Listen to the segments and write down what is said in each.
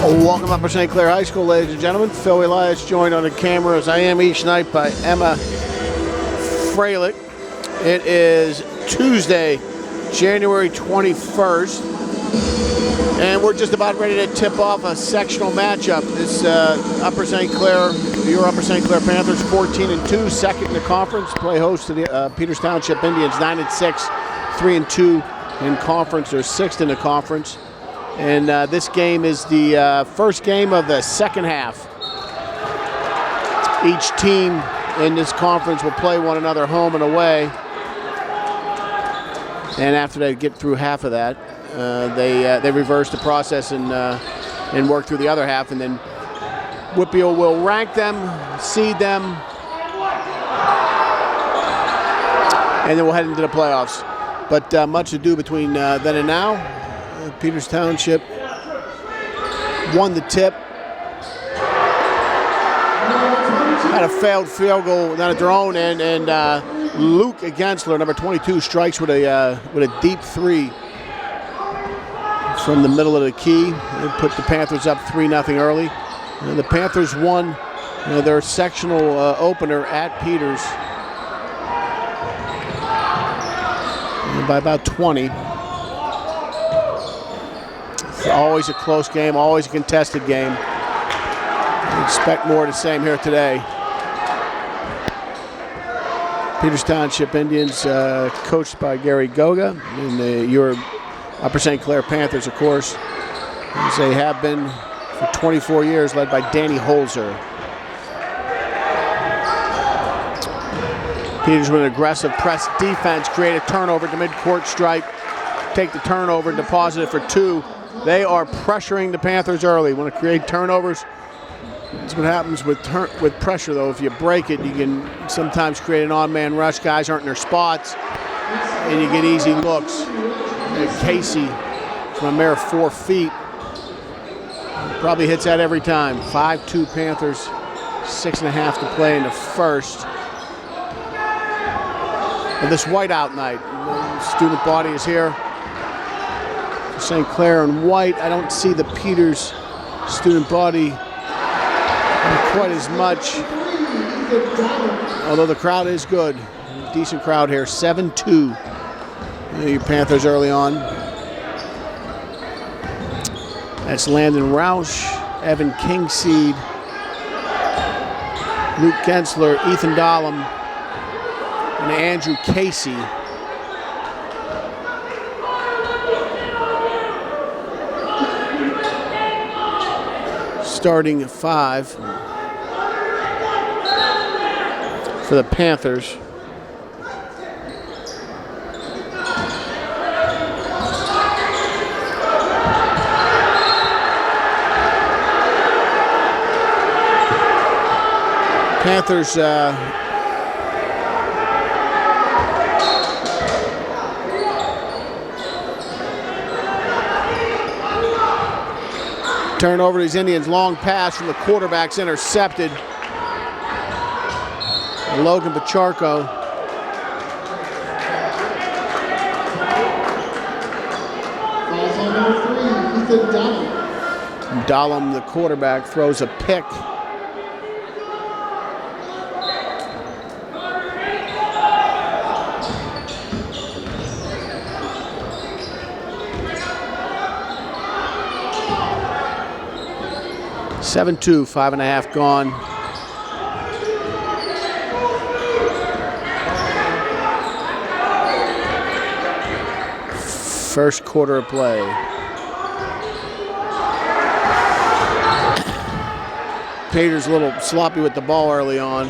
Welcome up to St. Clair High School, ladies and gentlemen. Phil Elias joined on the camera as I am each night by Emma Freilich. It is Tuesday, January 21st, and we're just about ready to tip off a sectional matchup. This Upper St. Clair, your Upper St. Clair Panthers, 14-2, second in the conference, play host to the Peters Township Indians, 9-6, 3-2 in conference. They're sixth in the conference. And this game is the first game of the second half. Each team in this conference will play one another home and away. And after they get through half of that, they reverse the process and work through the other half. And then Whitfield will rank them, seed them, and then we'll head into the playoffs. But much to do between then and now. Peters Township won the tip. Had a failed field goal down at their own end, and Luke Gensler, number 22, strikes with a deep three from the middle of the key. It put the Panthers up 3-0 early. And the Panthers won their sectional opener at Peters by about 20. Always a close game, always a contested game. I expect more of the same here today. Peters Township Indians, coached by Gary Goga, and your Upper St. Clair Panthers, of course, as they have been for 24 years, led by Danny Holzer. Peters with an aggressive press defense, create a turnover at the midcourt stripe, take the turnover, deposit it for two. They are pressuring the Panthers early. Want to create turnovers? That's what happens with pressure, though. If you break it, you can sometimes create an on-man rush. Guys aren't in their spots, and you get easy looks. Casey, from a mere 4 feet, probably hits that every time. 5-2 Panthers, 6.5 to play in the first. And this whiteout night, the student body is here. St. Clair in white. I don't see the Peters student body quite as much, although the crowd is good. Decent crowd here. 7-2. Your Panthers early on. That's Landon Roush, Evan Kingseed, Luke Gensler, Ethan Dahlem, and Andrew Casey. Starting at 5 for the Panthers. Panthers turn over these Indians. Long pass from the quarterback's intercepted. Logan Pacharko. Dahlem, the quarterback, throws a pick. (7-2), 5.5 gone. First quarter of play. Peters a little sloppy with the ball early on.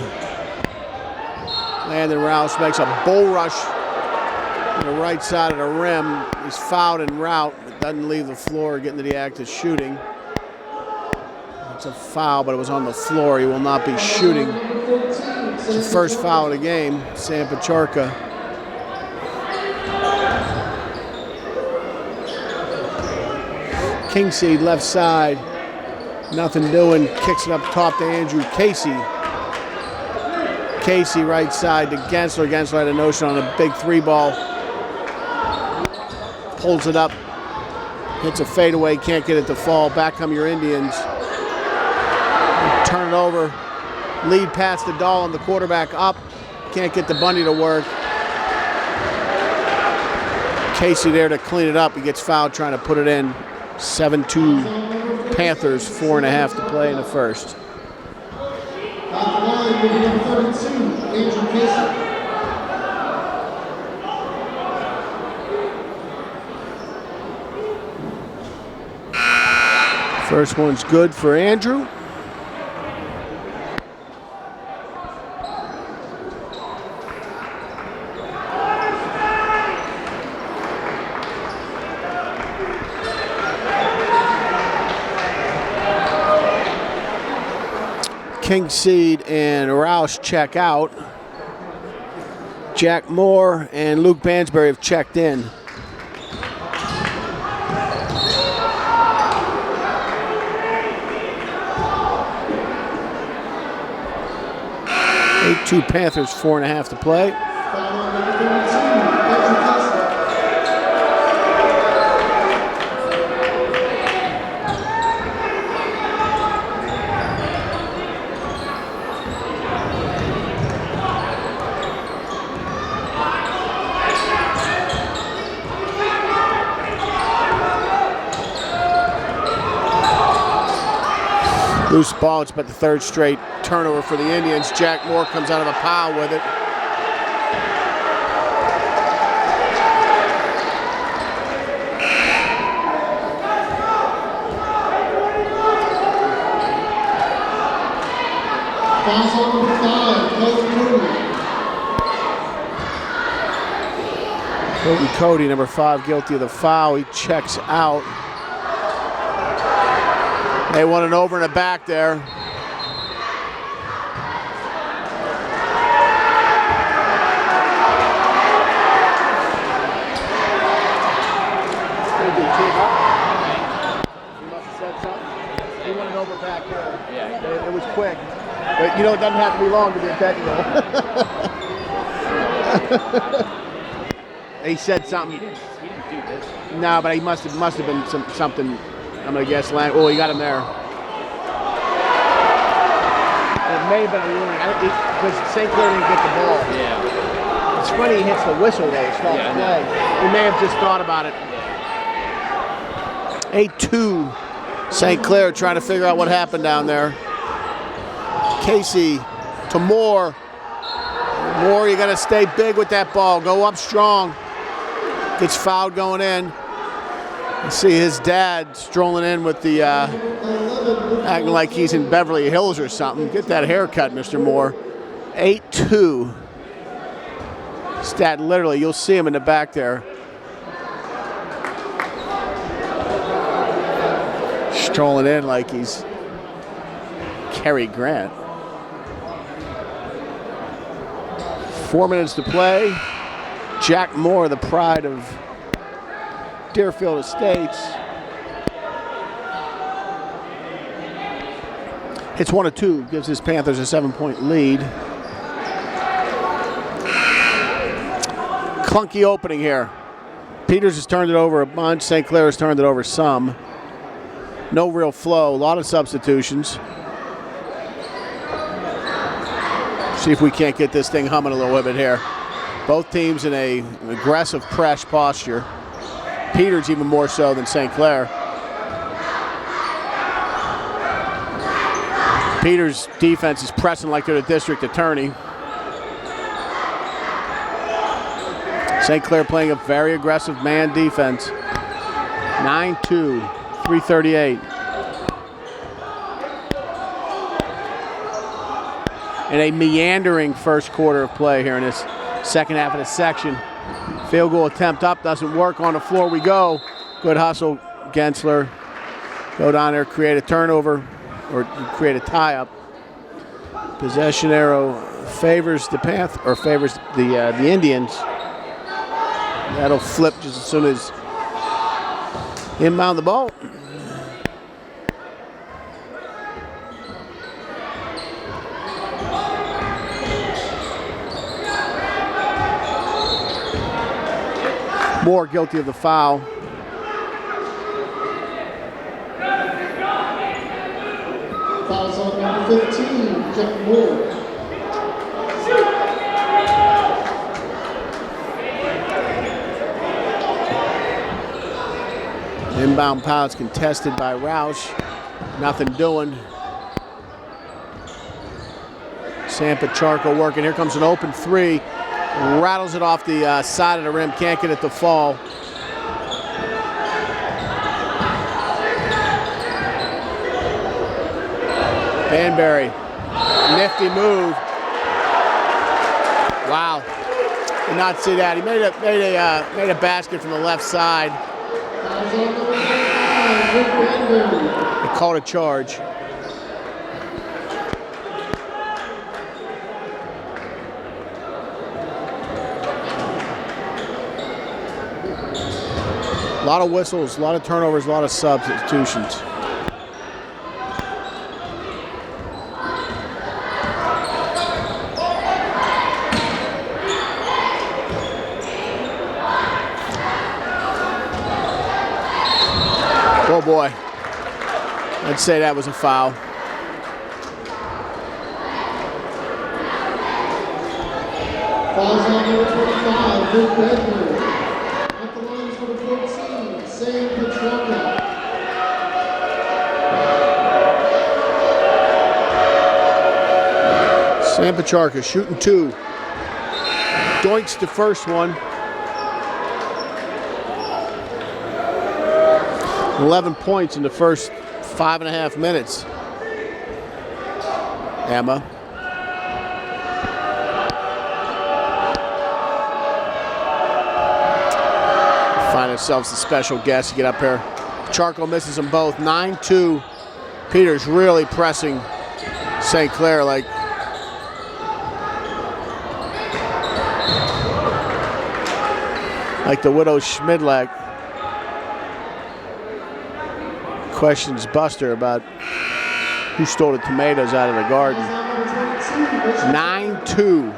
Landon Rouse makes a bull rush on the right side of the rim. He's fouled en route, but doesn't leave the floor, getting to the act of shooting. It's a foul, but it was on the floor. He will not be shooting. It's the first foul of the game, Sam Pacharka. Kingseed left side, nothing doing, kicks it up top to Andrew Casey. Casey right side to Gensler. Gensler had a notion on a big three ball. Pulls it up Hits a fadeaway, can't get it to fall. Back come your Indians. Turn it over. Lead pass to Dahlin, the quarterback up. Can't get the bunny to work. Casey there to clean it up. He gets fouled trying to put it in. 7-2 Panthers, 4.5 to play in the first. First one's good for Andrew. Kingseed and Roush check out. Jack Moore and Luke Bansbury have checked in. Two Panthers, 4.5 to play. Loose ball, it's about the third straight turnover for the Indians. Jack Moore comes out of a pile with it. Colton Cody, number 5, guilty of the foul. He checks out. They want an over and a back there. He wanted an over back there. Yeah. It was quick. But you know, it doesn't have to be long to be a technical. He said something. He didn't do this. No, but he must have been something. I'm gonna guess. Oh, he got him there. It may have been a warning because St. Clair didn't get the ball. Yeah. It's funny he hits the whistle though. It's not play. He may have just thought about it. 8-2. St. Clair trying to figure out what happened down there. Casey to Moore. Moore, you got to stay big with that ball. Go up strong. Gets fouled going in. You see his dad strolling in with the, acting like he's in Beverly Hills or something. Get that haircut, Mr. Moore. 8-2. Stat literally, you'll see him in the back there. Strolling in like he's Cary Grant. 4 minutes to play. Jack Moore, the pride of Deerfield Estates. Hits 1 of 2, gives his Panthers a 7-point lead. Clunky opening here. Peters has turned it over a bunch. St. Clair has turned it over some. No real flow, a lot of substitutions. See if we can't get this thing humming a little bit here. Both teams in an aggressive press posture. Peters even more so than St. Clair. Peters' defense is pressing like they're the district attorney. St. Clair playing a very aggressive man defense. 9-2, 3:38. And a meandering first quarter of play here in this second half of the section. Field goal attempt up, doesn't work. On the floor we go. Good hustle, Gensler. Go down there, create a turnover, or create a tie-up. Possession arrow favors the favors the Indians. That'll flip just as soon as inbound the ball. Moore guilty of the foul. Fouls on number 15, Jeff Moore. Inbound pounds contested by Roush. Nothing doing. Sam Pacharko working. Here comes an open three. Rattles it off the side of the rim. Can't get it to fall. Banbury. Nifty move. Wow. Did not see that. He made a basket from the left side. They called a charge. A lot of whistles, a lot of turnovers, a lot of substitutions. Oh boy, I'd say that was a foul. Fouls on number 25, Luke Redmond. At the line is number 14, Sam Pacharko. Sam Pacharko shooting two. Doinks the first one. 11 points in the first 5.5 minutes. Emma. Find ourselves a special guest to get up here. Charco misses them both. 9-2. Peters really pressing St. Clair like the widow Schmidlack. Questions Buster about who stole the tomatoes out of the garden. 9-2.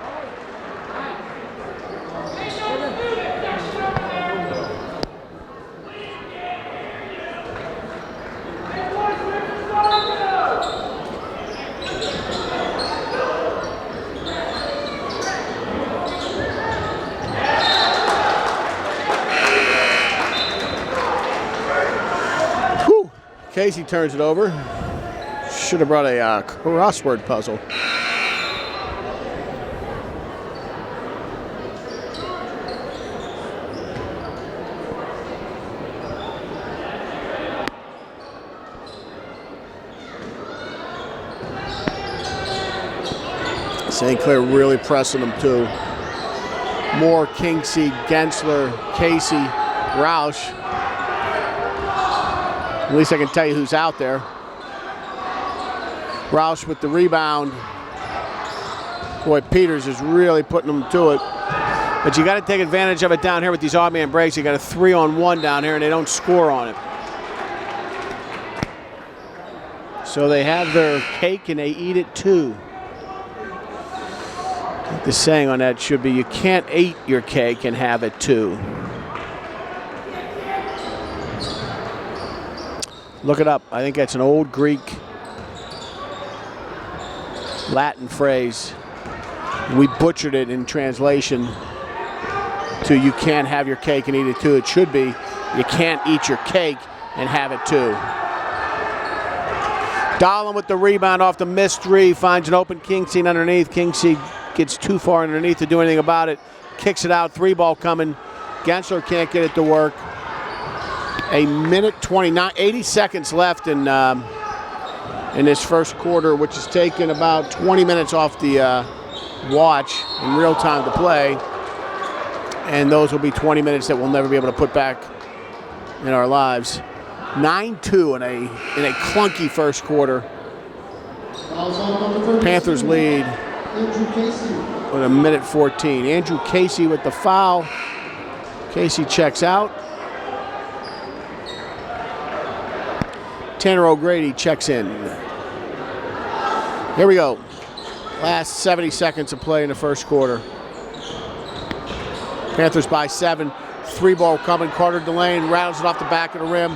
Casey turns it over. Should have brought a crossword puzzle. St. Clair really pressing them too. Moore, Kingsey, Gensler, Casey, Roush. At least I can tell you who's out there. Roush with the rebound. Boy, Peters is really putting them to it. But you got to take advantage of it down here with these odd man breaks. You got a 3-on-1 down here, and they don't score on it. So they have their cake and they eat it too. I think the saying on that should be, you can't eat your cake and have it too. Look it up. I think that's an old Greek Latin phrase. We butchered it in translation to you can't have your cake and eat it too. It should be you can't eat your cake and have it too. Dahlin with the rebound off the missed three. Finds an open Kingsey underneath. Kingsey gets too far underneath to do anything about it. Kicks it out. 3-ball coming. Gensler can't get it to work. A minute 29, 80 seconds left in this first quarter, which has taken about 20 minutes off the watch in real time to play. And those will be 20 minutes that we'll never be able to put back in our lives. 9-2 in a clunky first quarter. Panthers lead with a minute 14. Andrew Casey with the foul. Casey checks out. Tanner O'Grady checks in. Here we go. Last 70 seconds of play in the first quarter. Panthers by 7. 3-ball coming. Carter Delane rattles it off the back of the rim.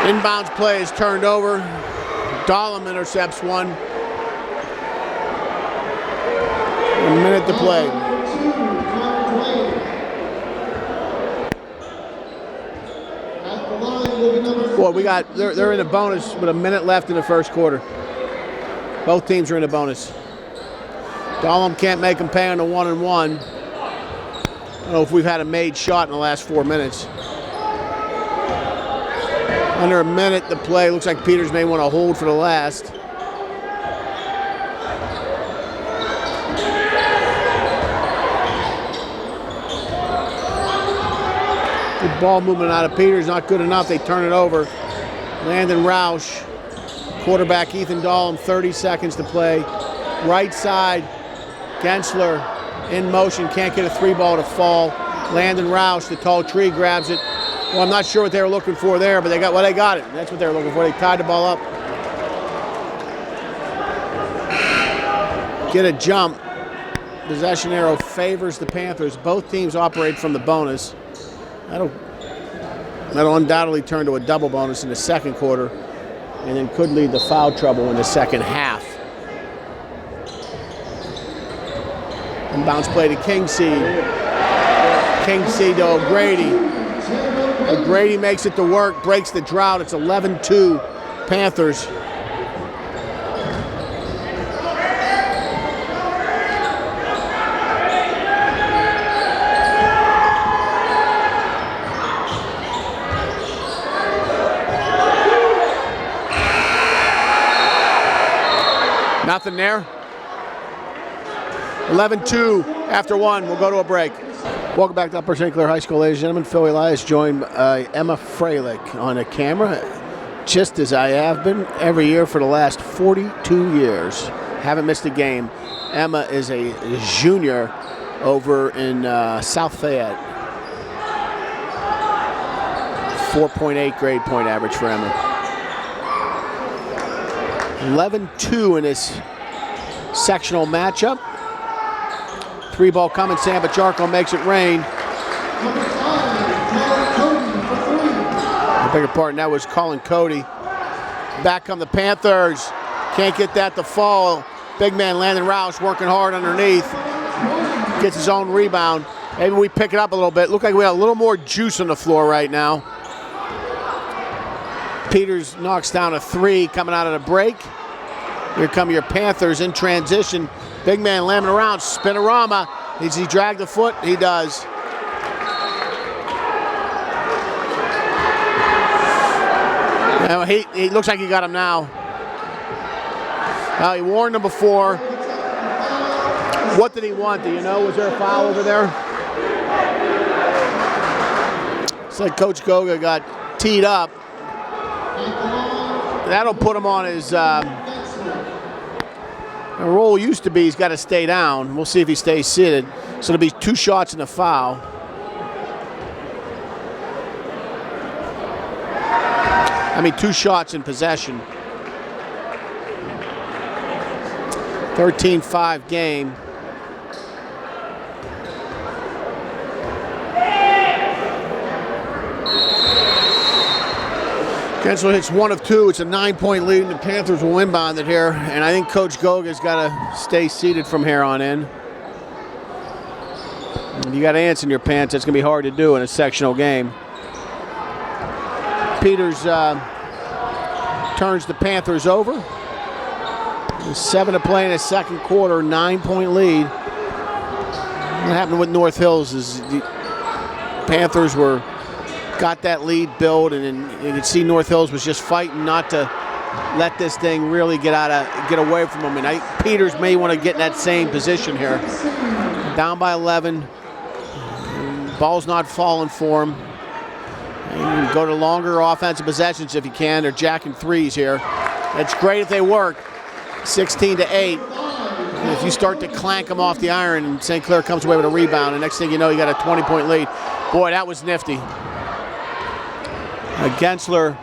Inbounds play is turned over. Dahlem intercepts one. A minute to play. Boy, they're in a bonus with a minute left in the first quarter. Both teams are in a bonus. Dahlem can't make them pay on the 1-and-1. I don't know if we've had a made shot in the last 4 minutes. Under a minute to play. Looks like Peters may want to hold for the last. Good ball movement out of Peters, not good enough. They turn it over. Landon Roush, quarterback Ethan Dahlem, 30 seconds to play. Right side, Gensler in motion, can't get a 3-ball to fall. Landon Roush, the tall tree, grabs it. Well, I'm not sure what they were looking for there, but they got it. That's what they were looking for. They tied the ball up. Get a jump. Possession arrow favors the Panthers. Both teams operate from the bonus. That'll undoubtedly turn to a double bonus in the second quarter, and then could lead to foul trouble in the second half. Inbounds play to Kingseed. Kingseed to O'Grady. O'Grady makes it to work, breaks the drought. It's 11-2 Panthers. Nothing there. 11-2 after one. We'll go to a break. Welcome back to Upper St. Clair High School, ladies and gentlemen. Phil Elias joined by Emma Freilich on a camera, just as I have been every year for the last 42 years. Haven't missed a game. Emma is a junior over in South Fayette. 4.8 grade point average for Emma. 11-2 in this sectional matchup. 3-ball coming, Sam Bacharko makes it rain. I beg your pardon, that was Colin Cody. Back come the Panthers. Can't get that to fall. Big man Landon Roush working hard underneath. Gets his own rebound. Maybe we pick it up a little bit. Look like we have a little more juice on the floor right now. Peters knocks down a 3 coming out of the break. Here come your Panthers in transition. Big man lambing around, spinorama. Does he drag the foot? He does. Now, he looks like he got him now. He warned him before. What did he want? Do you know? Was there a foul over there? It's like Coach Goga got teed up. That'll put him on his... The rule used to be he's got to stay down. We'll see if he stays seated. So it'll be 2 shots and a foul. I mean, 2 shots in possession. 13-5 game. Gensler hits 1 of 2. It's a 9-point lead, and the Panthers will inbound it here. And I think Coach Goga's got to stay seated from here on in. If you got ants in your pants, that's going to be hard to do in a sectional game. Peters turns the Panthers over. 7 to play in the second quarter, 9-point lead. What happened with North Hills is the Panthers got that lead build, and then you can see North Hills was just fighting not to let this thing really get away from them. And Peters may want to get in that same position here. Down by 11. Ball's not falling for him. And go to longer offensive possessions if you can. They're jacking 3s here. That's great if they work. 16-8. And if you start to clank them off the iron and St. Clair comes away with a rebound, the next thing you know, you got a 20-point lead. Boy, that was nifty. Gensler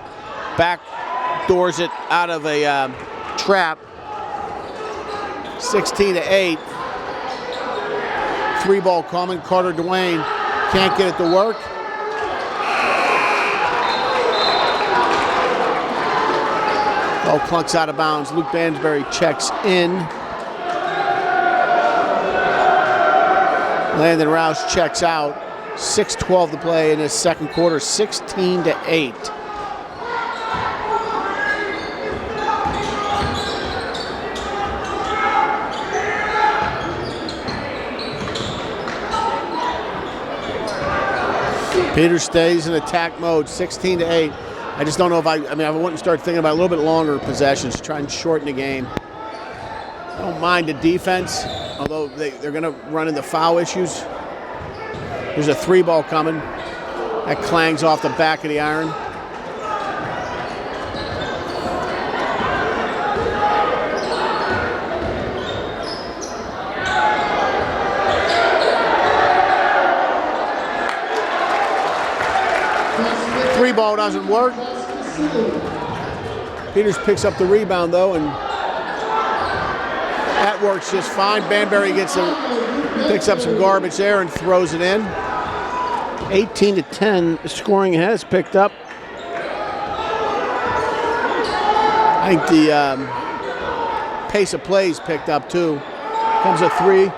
backdoors it out of a trap. 16-8. 3-ball coming. Carter Dwayne can't get it to work. Ball clunks out of bounds. Luke Bansbury checks in. Landon Rouse checks out. 6:12 to play in his second quarter, 16-8. Peters stays in attack mode, 16-8. I just don't know if I wouldn't start thinking about a little bit longer possessions to try and shorten the game. I don't mind the defense, although they're going to run into foul issues. There's a 3-ball coming. That clangs off the back of the iron. Ball doesn't work. Peters picks up the rebound though, and that works just fine. Banbury picks up some garbage there and throws it in. 18-10, the scoring has picked up. I think the pace of plays picked up too. Comes a 3.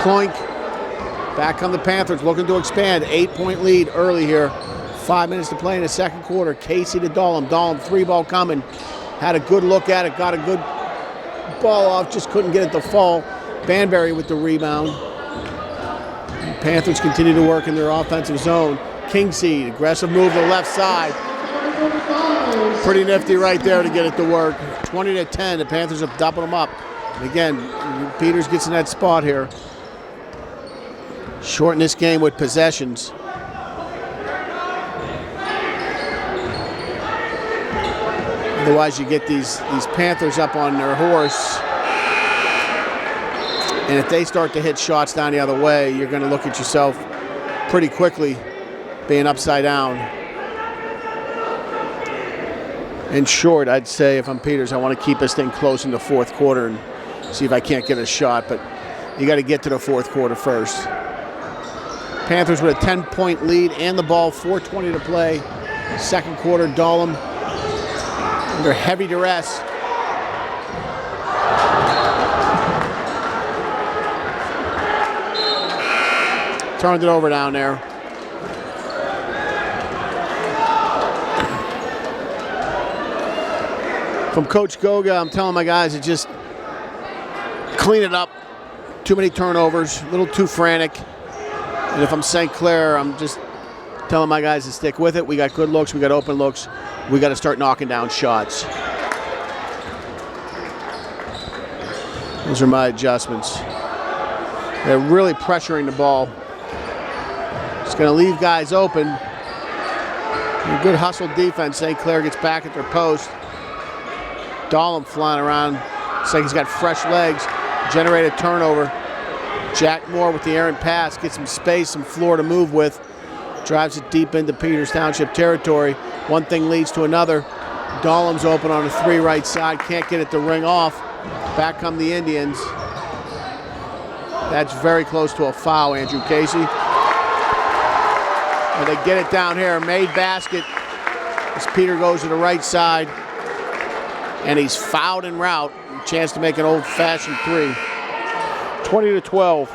Cloink. Back come the Panthers, looking to expand. 8-point lead early here. 5 minutes to play in the second quarter. Casey to Dahlem. Dahlem, 3-ball coming. Had a good look at it, got a good ball off, just couldn't get it to fall. Banbury with the rebound. The Panthers continue to work in their offensive zone. Kingseed, aggressive move to the left side. Pretty nifty right there to get it to work. 20-10, the Panthers have doubled them up. And again, Peters gets in that spot here. Shorten this game with possessions. Otherwise, you get these Panthers up on their horse. And if they start to hit shots down the other way, you're going to look at yourself pretty quickly being upside down. In short, I'd say if I'm Peters, I want to keep this thing close in the fourth quarter and see if I can't get a shot. But you got to get to the fourth quarter first. Panthers with a 10-point lead and the ball, 4:20 to play. Second quarter, Dahlem under heavy duress. Turned it over down there. From Coach Goga, I'm telling my guys to just clean it up. Too many turnovers, a little too frantic. And if I'm St. Clair, I'm just telling my guys to stick with it. We got good looks, we got open looks. We got to start knocking down shots. Those are my adjustments. They're really pressuring the ball. It's going to leave guys open. Good hustle defense. St. Clair gets back at their post. Dahlem flying around. Looks like he's got fresh legs. Generated turnover. Jack Moore with the errant pass. Gets some space, some floor to move with. Drives it deep into Peters Township territory. One thing leads to another. Dahlem's open on a 3 right side. Can't get it to ring off. Back come the Indians. That's very close to a foul, Andrew Casey. And they get it down here. Made basket as Peter goes to the right side. And he's fouled en route. Chance to make an old-fashioned 3. 20-12.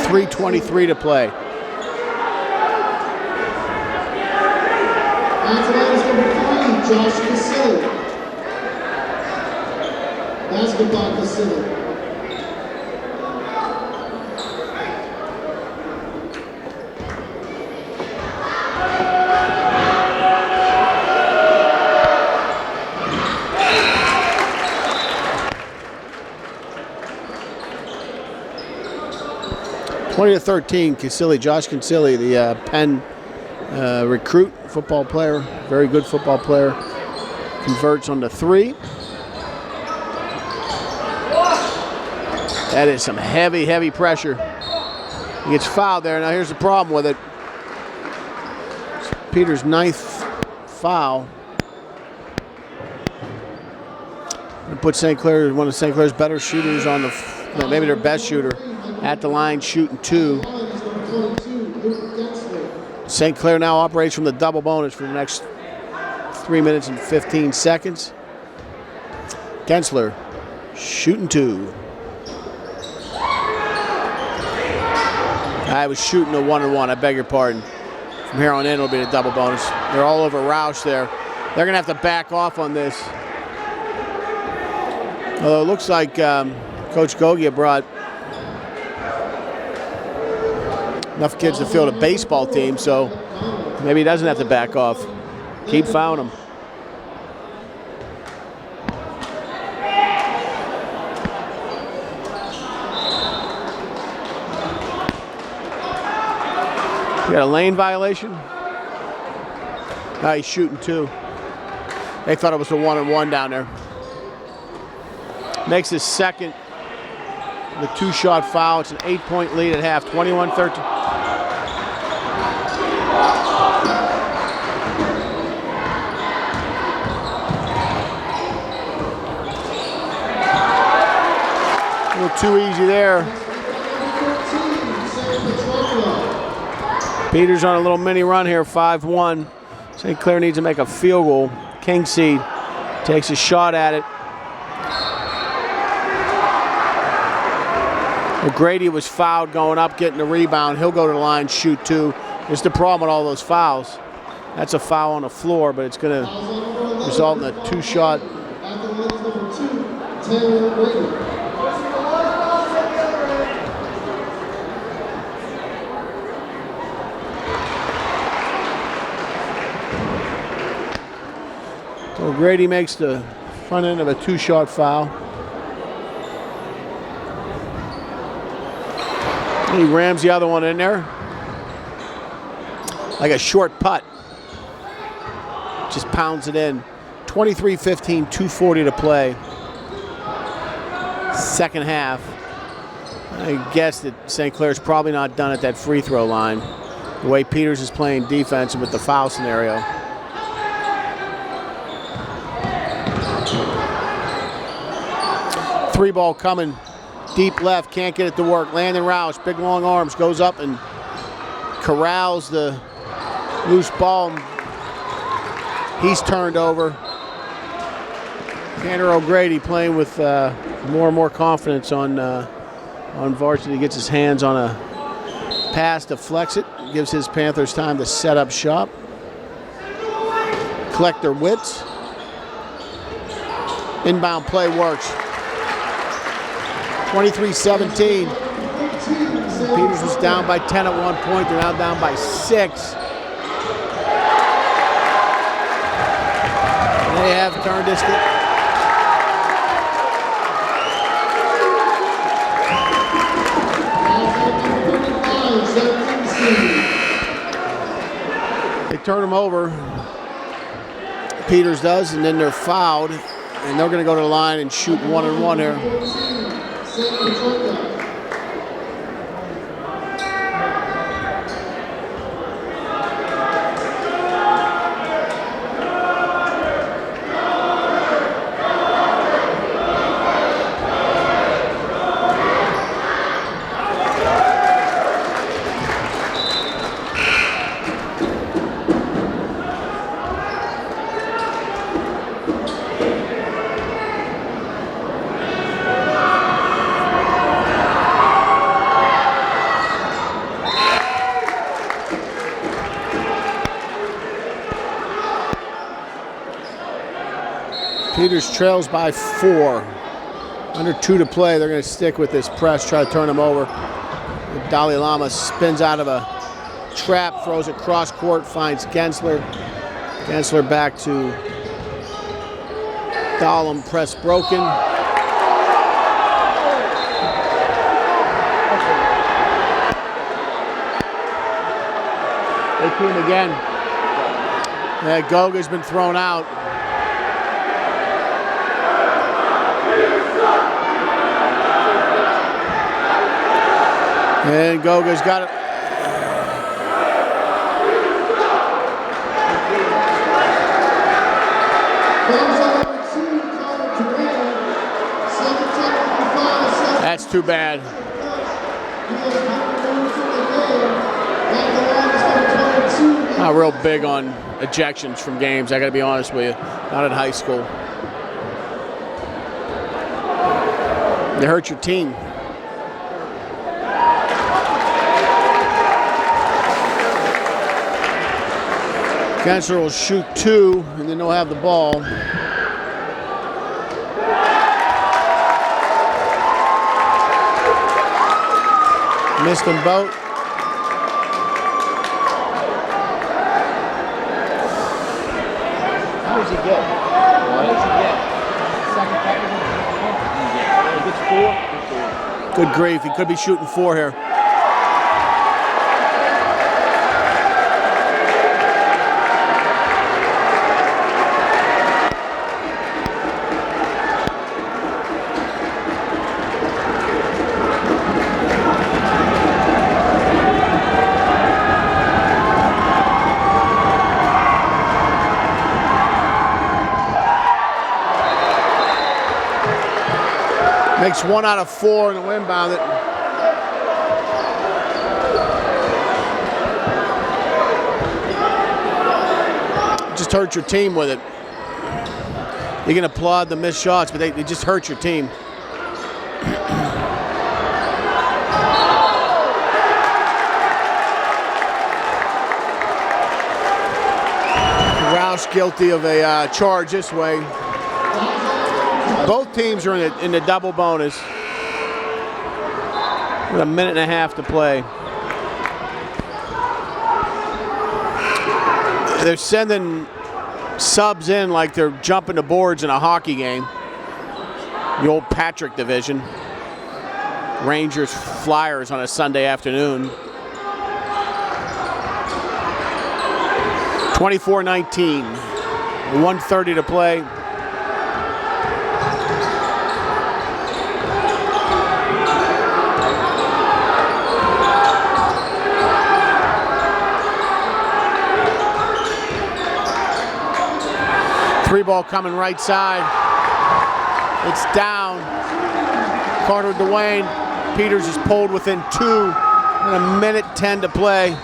3:23 to play. And tonight is number 3, Josh Casilli. Basketball Casilli. Casilli, Josh Casilli, the Penn recruit, football player, very good football player, converts on the 3. That is some heavy, heavy pressure. He gets fouled there. Now here's the problem with it. It's Peter's 9th foul. Put St. Clair, one of St. Clair's better shooters on the, maybe their best shooter, at the line shooting 2. St. Clair now operates from the double bonus for the next 3 minutes and 15 seconds. Gensler shooting 2. I was shooting a 1-1. I beg your pardon. From here on in, it'll be a double bonus. They're all over Roush there. They're going to have to back off on this. Although it looks like Coach Gogia brought enough kids to field a baseball team, so maybe he doesn't have to back off. Keep fouling them. You got a lane violation? He's shooting 2. They thought it was a 1-1 down there. Makes his second, the 2-shot foul. It's an 8-point lead at half, 21-13. A little too easy there. Peters on a little mini run here, 5-1. St. Clair needs to make a field goal. King seed takes a shot at it. O'Grady was fouled going up, getting the rebound. He'll go to the line, shoot 2. It's the problem with all those fouls. That's a foul on the floor, but it's going to result in a 2-shot. So O'Grady makes the front end of a 2-shot foul. He rams the other one in there. Like a short putt. Just pounds it in. 23-15, 2:40 to play. Second half. I guess that St. Clair's probably not done at that free throw line. The way Peters is playing defense and with the foul scenario. Three ball coming. Deep left, can't get it to work. Landon Roush, big long arms, goes up and corrals the loose ball. He's turned over. Tanner O'Grady playing with more and more confidence on varsity. He gets his hands on a pass, deflects it, gives his Panthers time to set up shop, collect their wits. Inbound play works. 23-17. Peters was down by 10 at one point. They're now down by 6. They have turned this. They turn him over. Peters does, and then they're fouled, and they're going to go to the line and shoot 1-1 here. Peters trails by 4. Under 2 to play. They're going to stick with this press, try to turn him over. Dalai Lama spins out of a trap, throws it cross court, finds Gensler. Gensler back to Dahlem, press broken. They came again. Yeah, Goga's been thrown out. And Goga's got it. That's too bad. not real big on ejections from games, I got to be honest with you. Not in high school. They hurt your team. Gensler will shoot 2, and then they'll have the ball. Missed them both. How does he get? How does he get? Second technical. He gets 4. Good grief, he could be shooting 4 here. Makes 1 out of 4 in the inbound. Just hurt your team with it. You can applaud the missed shots, but they just hurt your team. Roush guilty of a charge this way. Both teams are in the double bonus with a minute and a half to play. They're sending subs in like they're jumping the boards in a hockey game. The old Patrick division. Rangers Flyers on a Sunday afternoon. 24-19. 1:30 to play. Three ball coming right side. It's down. Carter Dwayne. Peters is pulled within 2 and a minute 10 to play.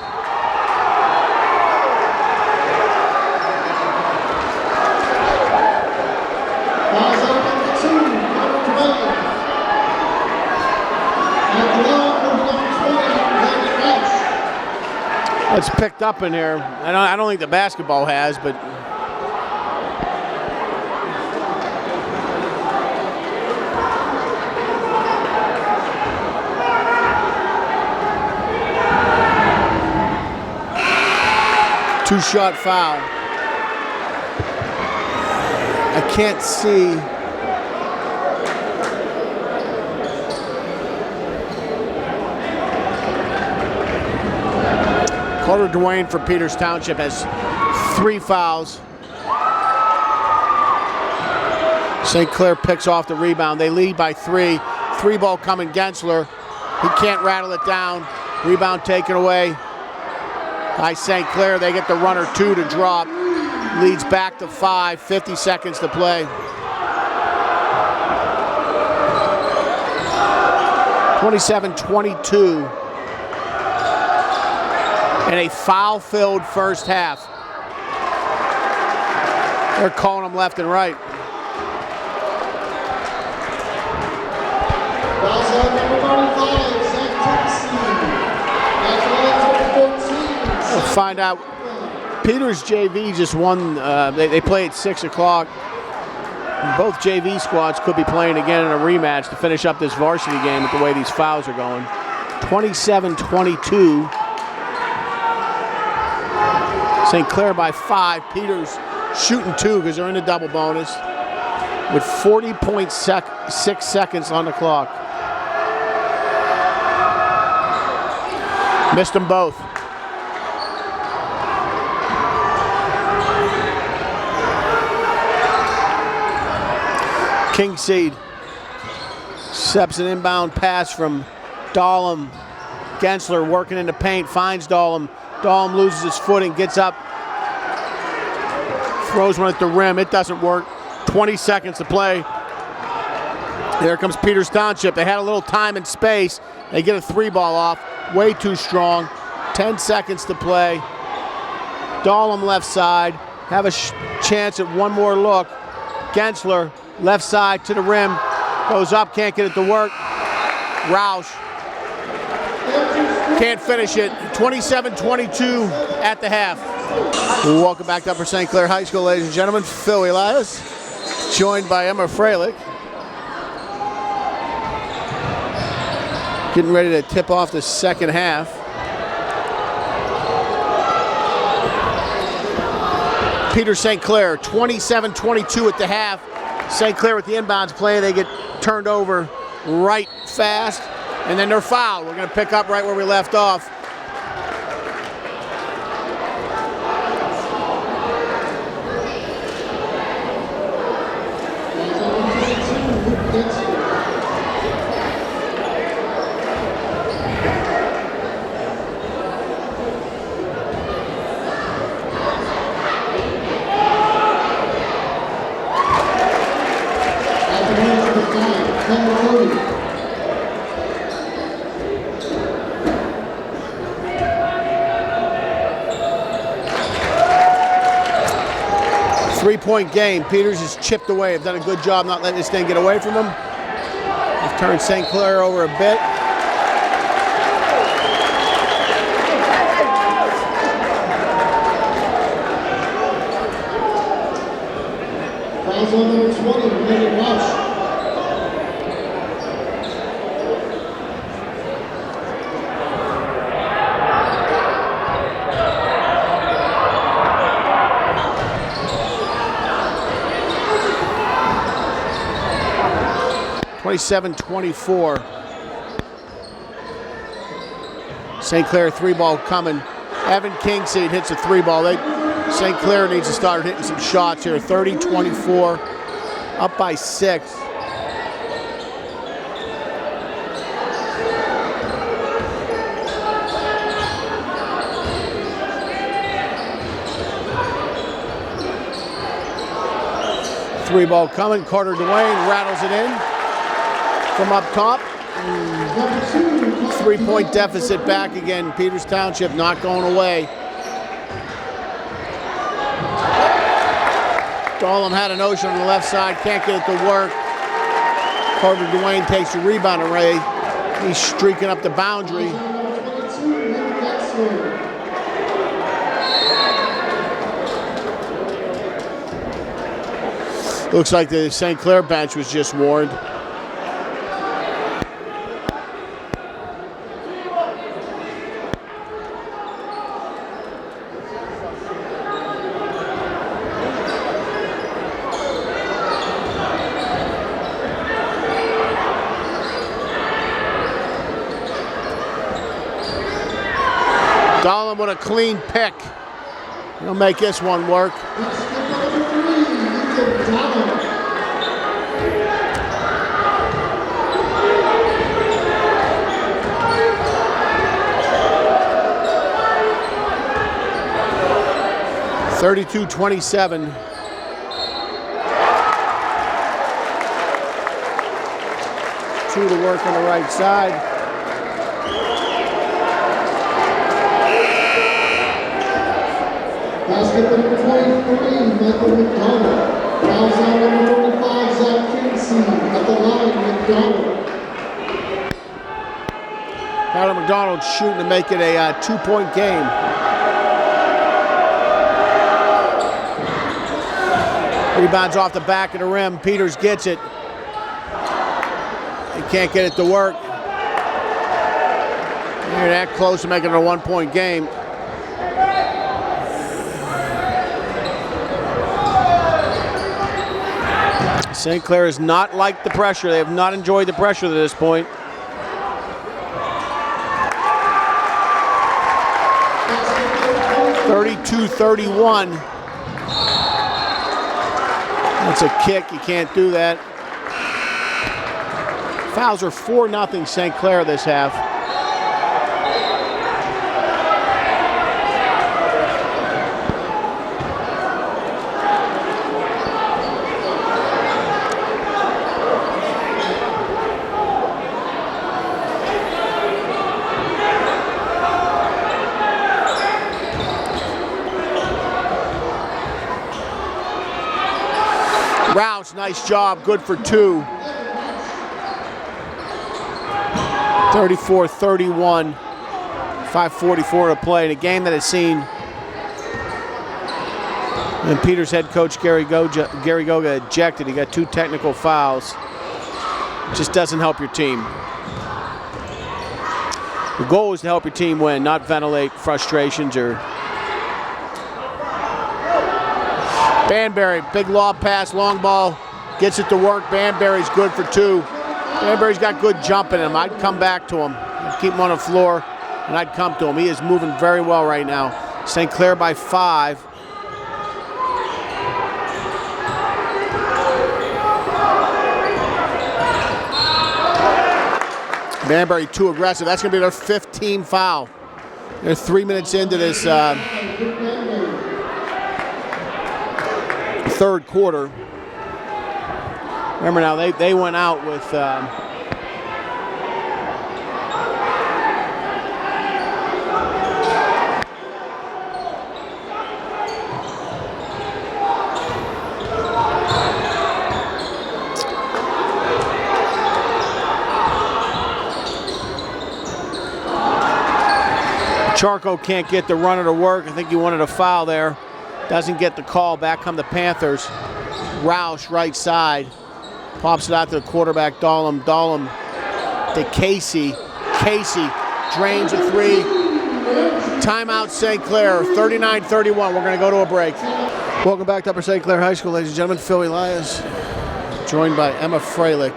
It's picked up in there. I don't think the basketball has, but two-shot foul. I can't see. Carter Dwayne for Peters Township has 3 fouls. St. Clair picks off the rebound. They lead by 3. 3 ball coming Gensler. He can't rattle it down. Rebound taken away by St. Clair. They get the runner 2 to drop. Leads back to 5, 50 seconds to play. 27-22. And a foul-filled first half. They're calling them left and right. We'll find out. Peters JV just won. They play at 6 o'clock. Both JV squads could be playing again in a rematch to finish up this varsity game with the way these fouls are going. 27-22. St. Clair by 5. Peters shooting 2 because they're in the double bonus with 40.6 seconds on the clock. Missed them both. King Seed steps an inbound pass from Dahlem. Gensler working in the paint, finds Dahlem. Dahlem loses his footing, gets up, throws one at the rim. It doesn't work. 20 seconds to play. There comes Peters Township. They had a little time and space. They get a 3 ball off. Way too strong. 10 seconds to play. Dahlem left side. Have a chance at one more look. Gensler, left side to the rim. Goes up, can't get it to work. Roush can't finish it. 27-22 at the half. Welcome back to Upper St. Clair High School, ladies and gentlemen. Phil Elias, joined by Emma Freilich. Getting ready to tip off the second half. Peter St. Clair, 27-22 at the half. St. Clair with the inbounds play. They get turned over right fast, and then they're fouled. We're going to pick up right where we left off. Three-point game. Peters has chipped away. Have done a good job not letting this thing get away from them. They've turned St. Clair over a bit. Fouls on number 20, Brandon Rush. (27-24). St. Clair three ball coming. Evan Kingseed hits a three ball. St. Clair needs to start hitting some shots here. 30-24, up by 6. Three ball coming. Carter Dwayne rattles it in from up top. 3-point deficit back again. Peters Township not going away. Dahlem had a notion on the left side, can't get it to work. Carter Dwayne takes the rebound away. He's streaking up the boundary. Looks like the St. Clair bench was just warned. Dahlem with a clean pick. He'll make this one work. (32-27). Two to work on the right side. Basket number 23, Michael McDonald. Fouls on number 45, Zach Kinsey. At the line, McDonald. Tyler McDonald shooting to make it a 2-point game. Rebounds off the back of the rim. Peters gets it. He can't get it to work. They're that close to making it a 1-point game. St. Clair has not liked the pressure. They have not enjoyed the pressure to this point. (32-31). That's a kick. You can't do that. Fouls are 4-0 St. Clair this half. Rouse, nice job, good for 2. 34-31, 5:44 to play in a game that has seen and Peters head coach Gary Goga ejected. He got 2 technical fouls. Just doesn't help your team. The goal is to help your team win, not ventilate frustrations or. Banbury, big lob pass, long ball, gets it to work. Banbury's good for 2. Banbury's got good jump in him. I'd come back to him. I'd keep him on the floor, and I'd come to him. He is moving very well right now. St. Clair by 5. Banbury too aggressive. That's going to be their 5th team foul. They're 3 minutes into this third quarter. Remember now, they went out with Charco can't get the runner to work. I think he wanted a foul there. Doesn't get the call. Back come the Panthers. Roush, right side. Pops it out to the quarterback, Dahlem. Dahlem to Casey. Casey drains a 3. Timeout St. Clair, 39-31. We're going to go to a break. Welcome back to Upper St. Clair High School, ladies and gentlemen. Phil Elias, joined by Emma Freilich.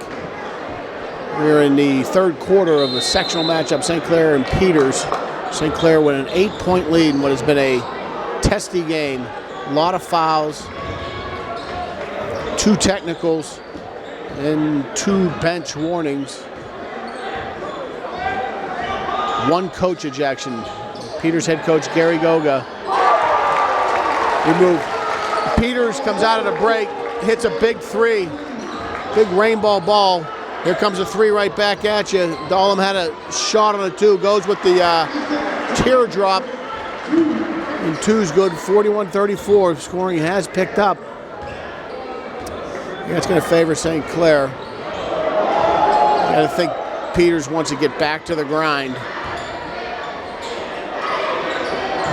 We're in the third quarter of a sectional matchup, St. Clair and Peters. St. Clair with an 8-point lead in what has been a testy game. A lot of fouls, 2 technicals, and 2 bench warnings. 1 coach ejection. Peters head coach Gary Goga. Removed. Peters comes out of the break, hits a big 3. Big rainbow ball. Here comes a 3 right back at you. Dahlem had a shot on the 2. Goes with the teardrop. And 2's good, 41-34. Scoring has picked up. That's going to favor St. Clair. I think Peters wants to get back to the grind.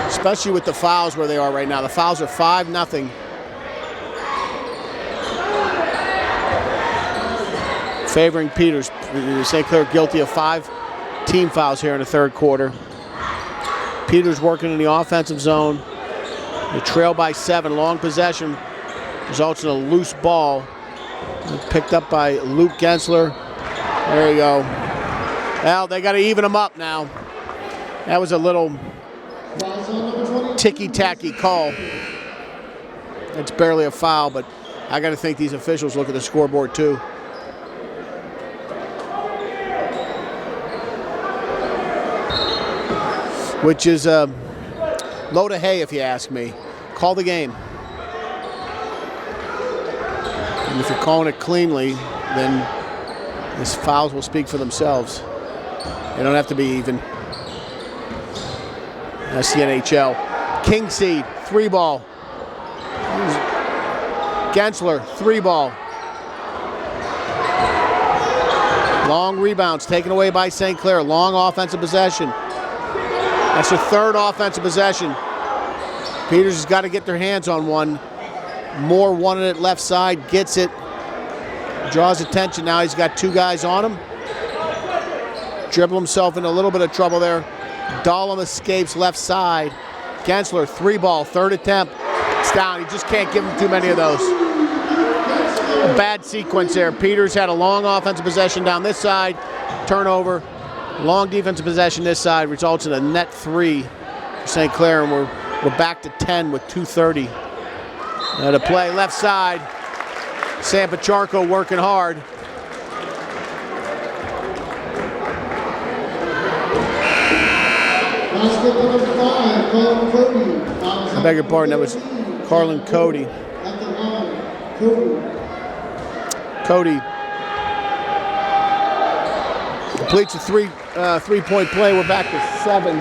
Especially with the fouls where they are right now. The fouls are 5-0. Favoring Peters. St. Clair guilty of 5 team fouls here in the third quarter. Peters working in the offensive zone. They trail by 7. Long possession results in a loose ball. Picked up by Luke Gensler. There you go. Well, they got to even them up now. That was a little ticky-tacky call. It's barely a foul, but I got to think these officials look at the scoreboard too. Which is a load of hay, if you ask me. Call the game. And if you're calling it cleanly, then these fouls will speak for themselves. They don't have to be even. That's the NHL. King seed, 3 ball. Gensler, 3 ball. Long rebounds taken away by St. Clair. Long offensive possession. That's their 3rd offensive possession. Peters has got to get their hands on one. Moore wanted it left side, gets it. Draws attention now. He's got 2 guys on him. Dribble himself in a little bit of trouble there. Dahlem escapes left side. Gensler, 3 ball, 3rd attempt. It's down. He just can't give him too many of those. A bad sequence there. Peters had a long offensive possession down this side. Turnover. Long defensive possession this side results in a net 3 for St. Clair, and we're back to 10 with 2:30. To play left side. Sam Pacharko working hard. I beg your pardon, that was Carlin Cody. Cody completes a 3-point play. We're back to 7.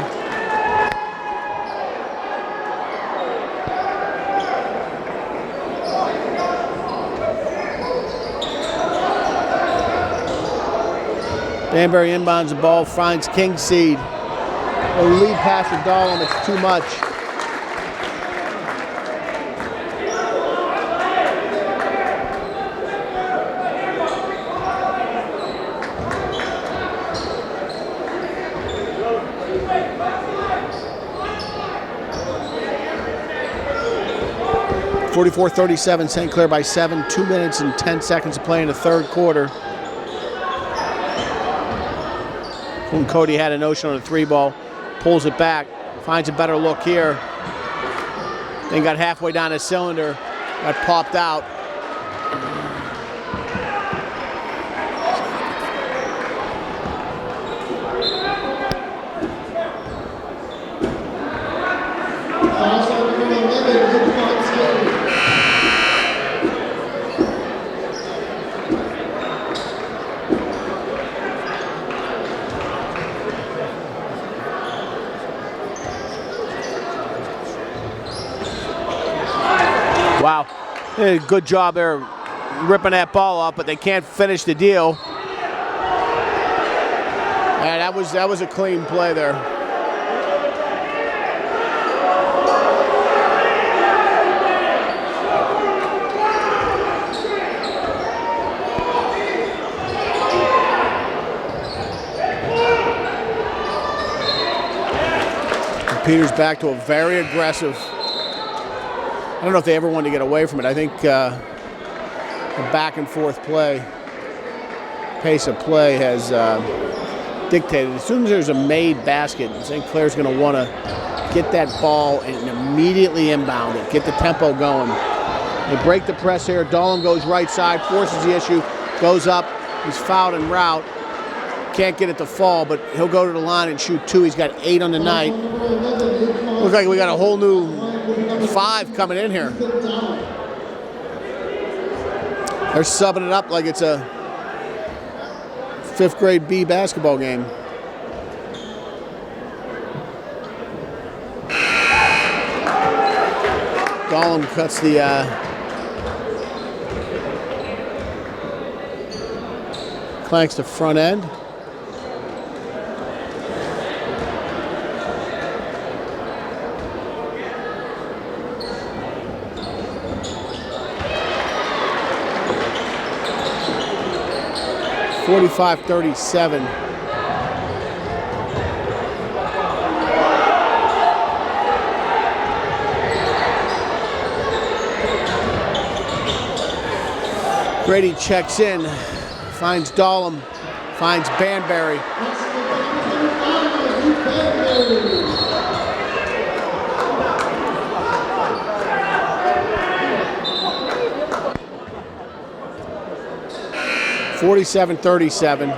Banbury inbounds the ball, finds Kingseed. A lead pass to Dahlem, it's too much. (44-37), St. Clair by 7, 2 minutes and 10 seconds to play in the third quarter. When Cody had a notion on a 3-ball, pulls it back, finds a better look here. Then got halfway down his cylinder, got popped out. Wow, they did a good job there ripping that ball off, but they can't finish the deal. And that was a clean play there. Peters back to a very aggressive. I don't know if they ever wanted to get away from it. I think the back and forth pace of play has dictated. As soon as there's a made basket, St. Clair's going to want to get that ball and immediately inbound it, get the tempo going. They break the press here. Dahlem goes right side, forces the issue, goes up. He's fouled en route. Can't get it to fall, but he'll go to the line and shoot 2. He's got 8 on the night. Looks like we got a whole new 5 coming in here. They're subbing it up like it's a 5th grade B basketball game. Dahlem cuts the clanks the front end. (45-37). Grady checks in, finds Dahlem, finds Banbury. (47-37).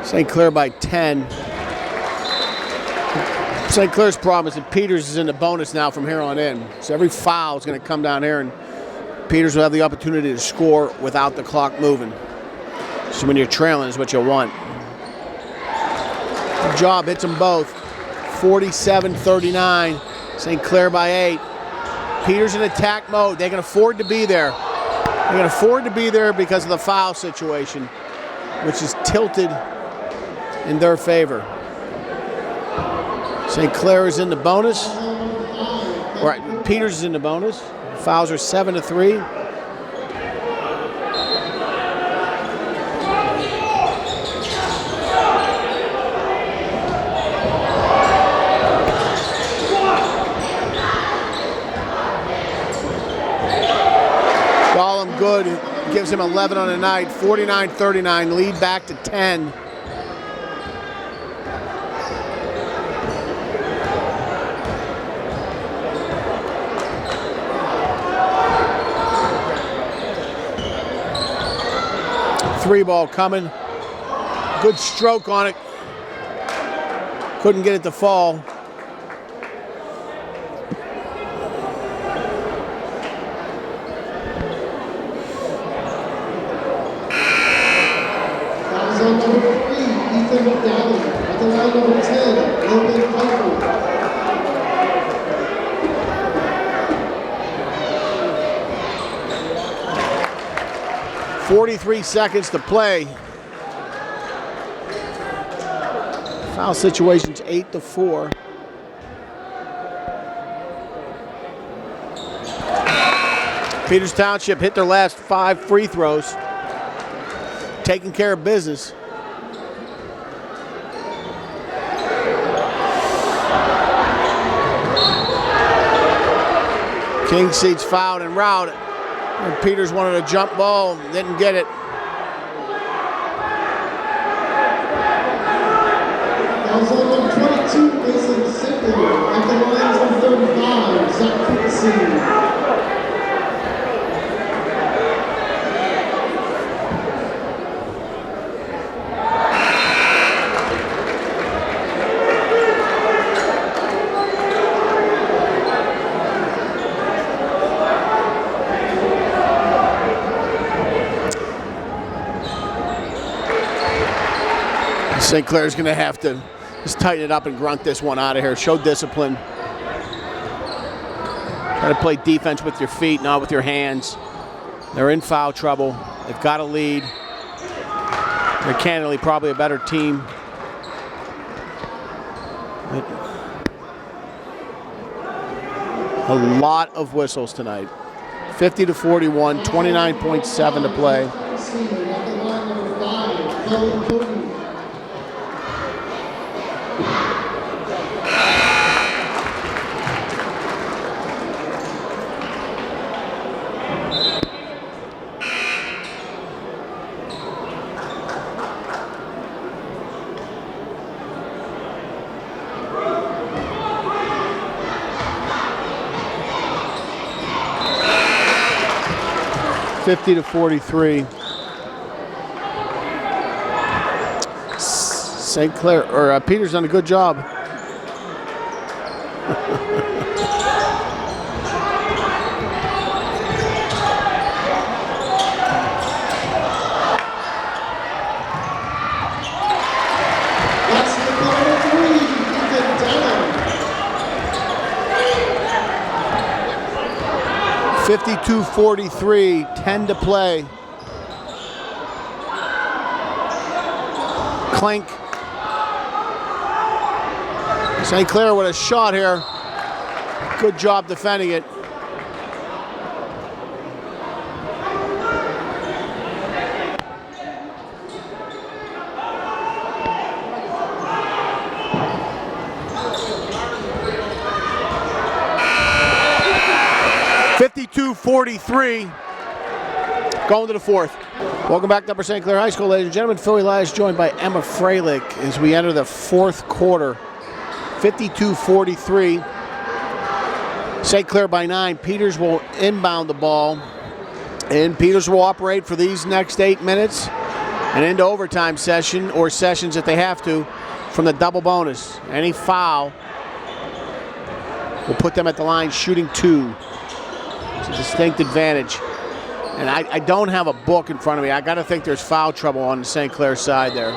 St. Clair by 10. St. Clair's problem is that Peters is in the bonus now from here on in. So every foul is going to come down here, and Peters will have the opportunity to score without the clock moving. So when you're trailing is what you want. Good job, hits them both. 47-39. St. Clair by 8. Peters in attack mode. They can afford to be there. They can afford to be there because of the foul situation, which is tilted in their favor. St. Clair is in the bonus. Right, Peters is in the bonus. Fouls are 7-3. Dahlem good, gives him 11 on the night. 49-39, lead back to 10. Three ball coming. Good stroke on it. Couldn't get it to fall. That was on number 3, Ethan McDowell. At the line, number 10, Logan Piper. 43 seconds to play. Foul situation's 8-4. Peters Township hit their last 5 free throws. Taking care of business. King Seats fouled and routed. And Peters wanted a jump ball, didn't get it. That was on number 22, Mason Sickler. At the line, number 35, Zach Cookson. 'St. Clair's going to have to just tighten it up and grunt this one out of here. Show discipline. Try to play defense with your feet, not with your hands. They're in foul trouble. They've got a lead. They're candidly probably a better team. But a lot of whistles tonight. 50-41, 29.7 to play. At the line, number 5, Colin Cody. 50-43. St. Clair or Peters done a good job. That's the number 3, Ethan Dallin. 52-43, 10 to play. Clink. St. Clair with a shot here. Good job defending it. .43, going to the fourth. Welcome back to Upper St. Clair High School, ladies and gentlemen. Phil Elias joined by Emma Freilich as we enter the fourth quarter. 52-43. St. Clair by 9. Peters will inbound the ball, and Peters will operate for these next 8 minutes and into overtime session or sessions that they have to from the double bonus. Any foul will put them at the line shooting 2. It's a distinct advantage. And I don't have a book in front of me. I got to think there's foul trouble on the St. Clair side there.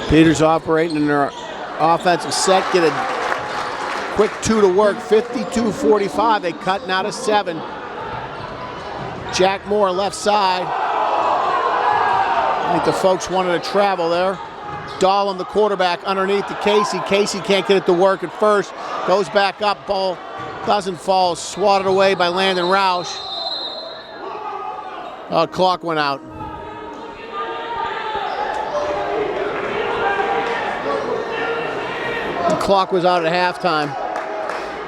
Peters operating in their offensive set, get a quick 2 to work, 52-45. They cutting out of 7. Jack Moore left side. I think the folks wanted to travel there. Dahlem, the quarterback, underneath to Casey. Casey can't get it to work at first. Goes back up, ball doesn't fall. Swatted away by Landon Roush. Clock went out. The clock was out at halftime.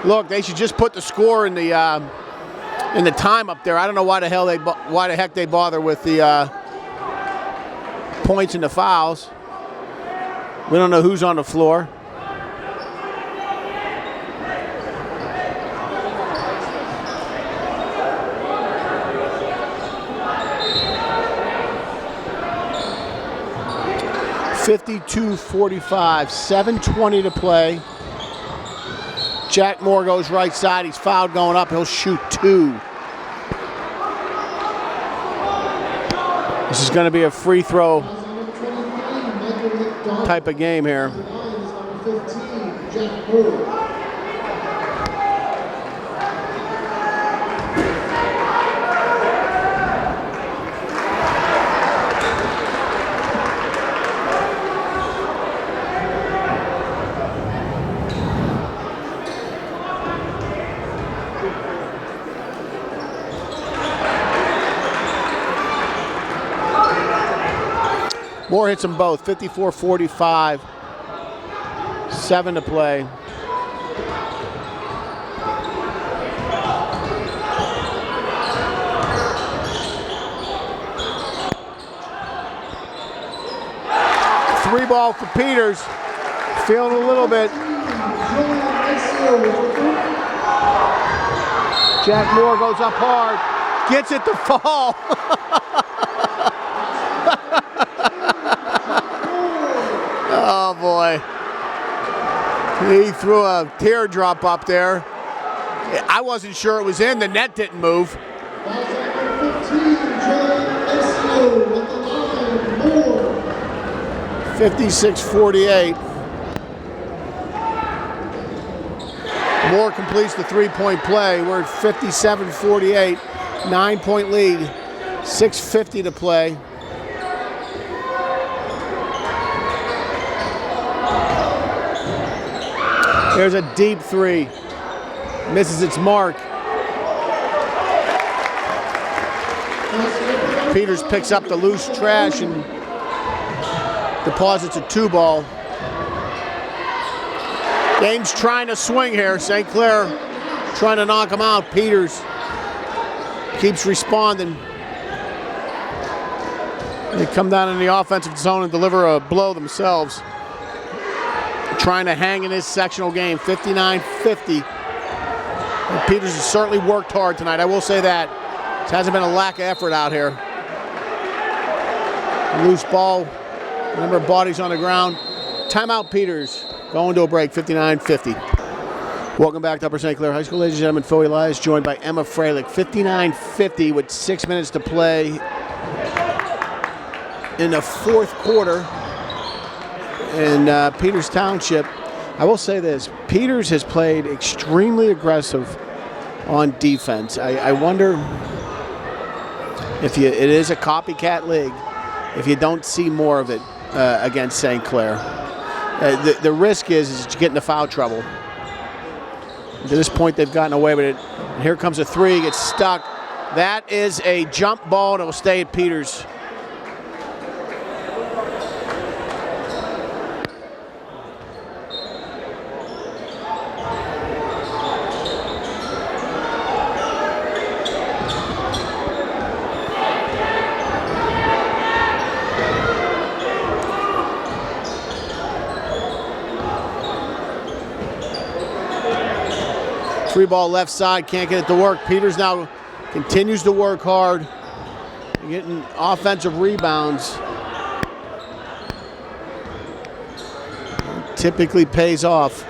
Look, they should just put the score in the time up there. I don't know why the heck they bother with the points into fouls. We don't know who's on the floor. (52-45), 7:20 to play. Jack Moore goes right side. He's fouled going up. He'll shoot 2. This is going to be a free throw type of game here. Moore hits them both, 54-45, 7 to play. Three ball for Peters, feeling a little bit. Jack Moore goes up hard, gets it to fall. Oh boy. He threw a teardrop up there. I wasn't sure it was in. The net didn't move. 56-48. Moore completes the three-point play. We're at 57-48. 9-point lead. 6:50 to play. There's a deep three. Misses its mark. Peters picks up the loose trash and deposits a 2-ball. Game's trying to swing here. St. Clair trying to knock him out. Peters keeps responding. They come down in the offensive zone and deliver a blow themselves. Trying to hang in this sectional game, 59-50. And Peters has certainly worked hard tonight, I will say that. It hasn't been a lack of effort out here. Loose ball, number of bodies on the ground. Timeout Peters, going to a break, 59-50. Welcome back to Upper St. Clair High School, ladies and gentlemen. Phil Elias joined by Emma Freilich. 59-50 with 6 minutes to play in the fourth quarter. And Peters Township, I will say this, Peters has played extremely aggressive on defense. I wonder if it is a copycat league, if you don't see more of it against St. Clair. The risk is you get into foul trouble. To this point, they've gotten away with it. And here comes a three, gets stuck. That is a jump ball, and it will stay at Peters. Three ball left side, can't get it to work. Peters now continues to work hard, getting offensive rebounds. Typically pays off.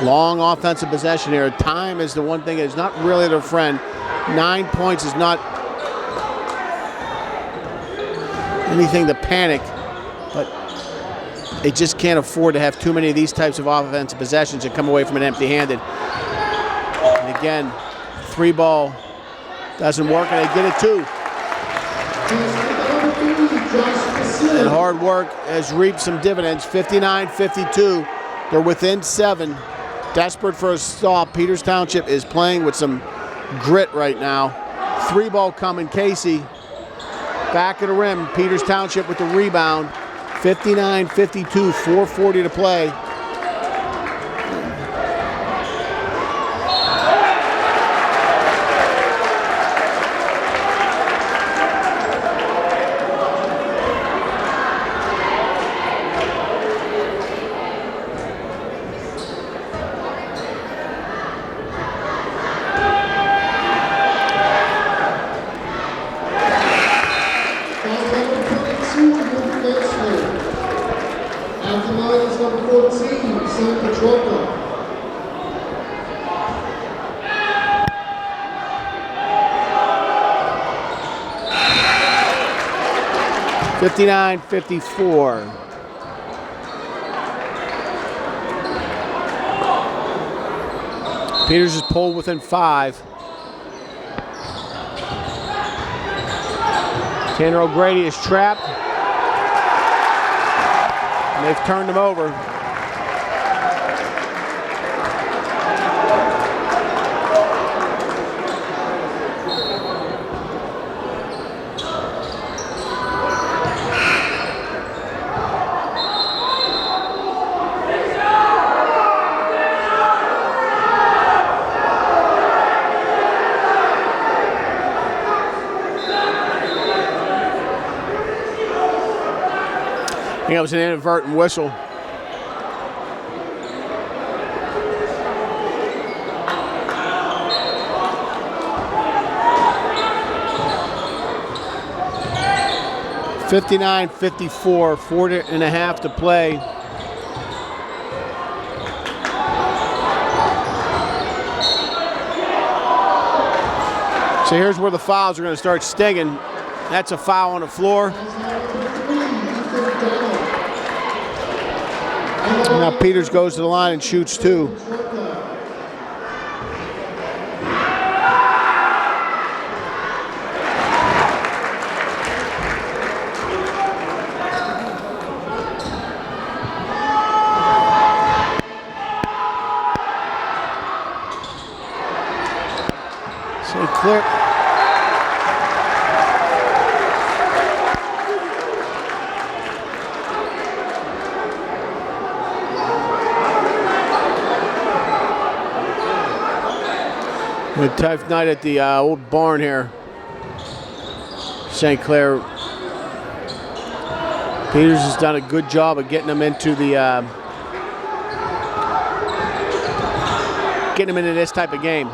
Long offensive possession here. Time is the one thing that is not really their friend. 9 points is not anything to panic, but they just can't afford to have too many of these types of offensive possessions and come away from it empty-handed. And again, three ball doesn't work, and they get it too. And hard work has reaped some dividends. 59-52. They're within 7. Desperate for a stop. Peters Township is playing with some grit right now. Three ball coming. Casey back of the rim. Peters Township with the rebound. 59-52, 4:40 to play. At the line is number 14, Sam Petrocca. 59-54. Peters is pulled within 5. Tanner O'Grady is trapped. And they've turned him over. I think that was an inadvertent whistle. (59-54), 4.5 to play. So here's where the fouls are going to start stinging. That's a foul on the floor. Now Peters goes to the line and shoots 2. St. Clair. A tough night at the old barn here. St. Clair. Peters has done a good job of getting them into the getting them into this type of game.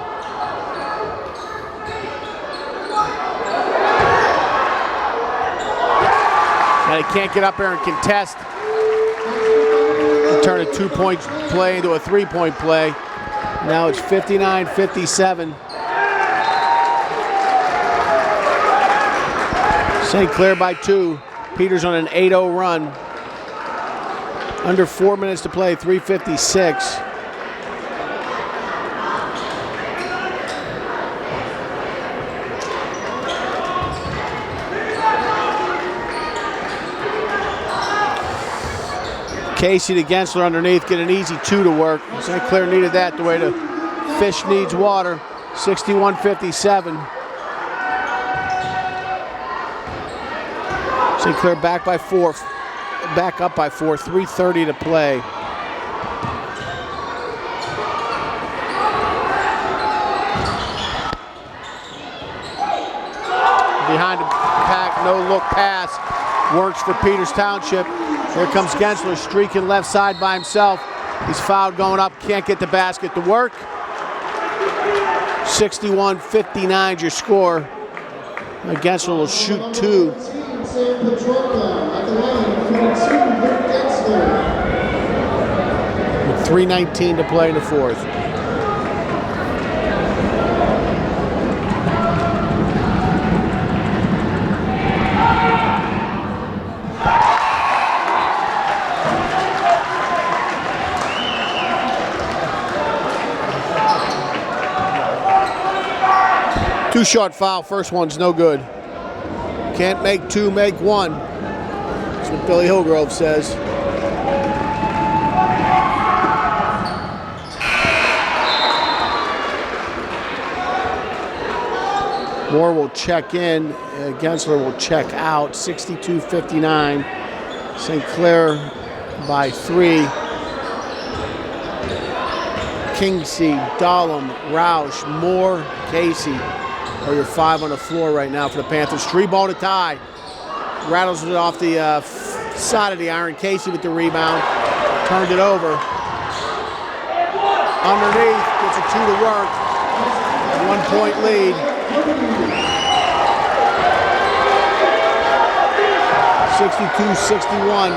Now they can't get up there and contest. Turn a 2-point play into a 3-point play. Now it's 59-57. St. Clair by 2. Peters on an 8-0 run. Under 4 minutes to play, 3:56. Casey to Gensler underneath, get an easy 2 to work. St. Clair needed that the way the fish needs water. 61-57. St. Clair back by 4, back up by 4, 3:30 to play. Behind the pack, no look pass. Works for Peters Township. Here comes Gensler streaking left side by himself. He's fouled going up, can't get the basket to work. 61-59 your score. Gensler will shoot 2. With 3:19 to play in the 4th. Two-shot foul, first one's no good. Can't make 2, make 1. That's what Billy Hillgrove says. Moore will check in, Gensler will check out, 62-59. St. Clair by 3. Kingsey, Dahlem, Roush, Moore, Casey are your 5 on the floor right now for the Panthers. 3-ball to tie. Rattles it off the side of the iron. Casey with the rebound. Turned it over. Underneath, gets a 2 to work. 1-point lead. 62-61.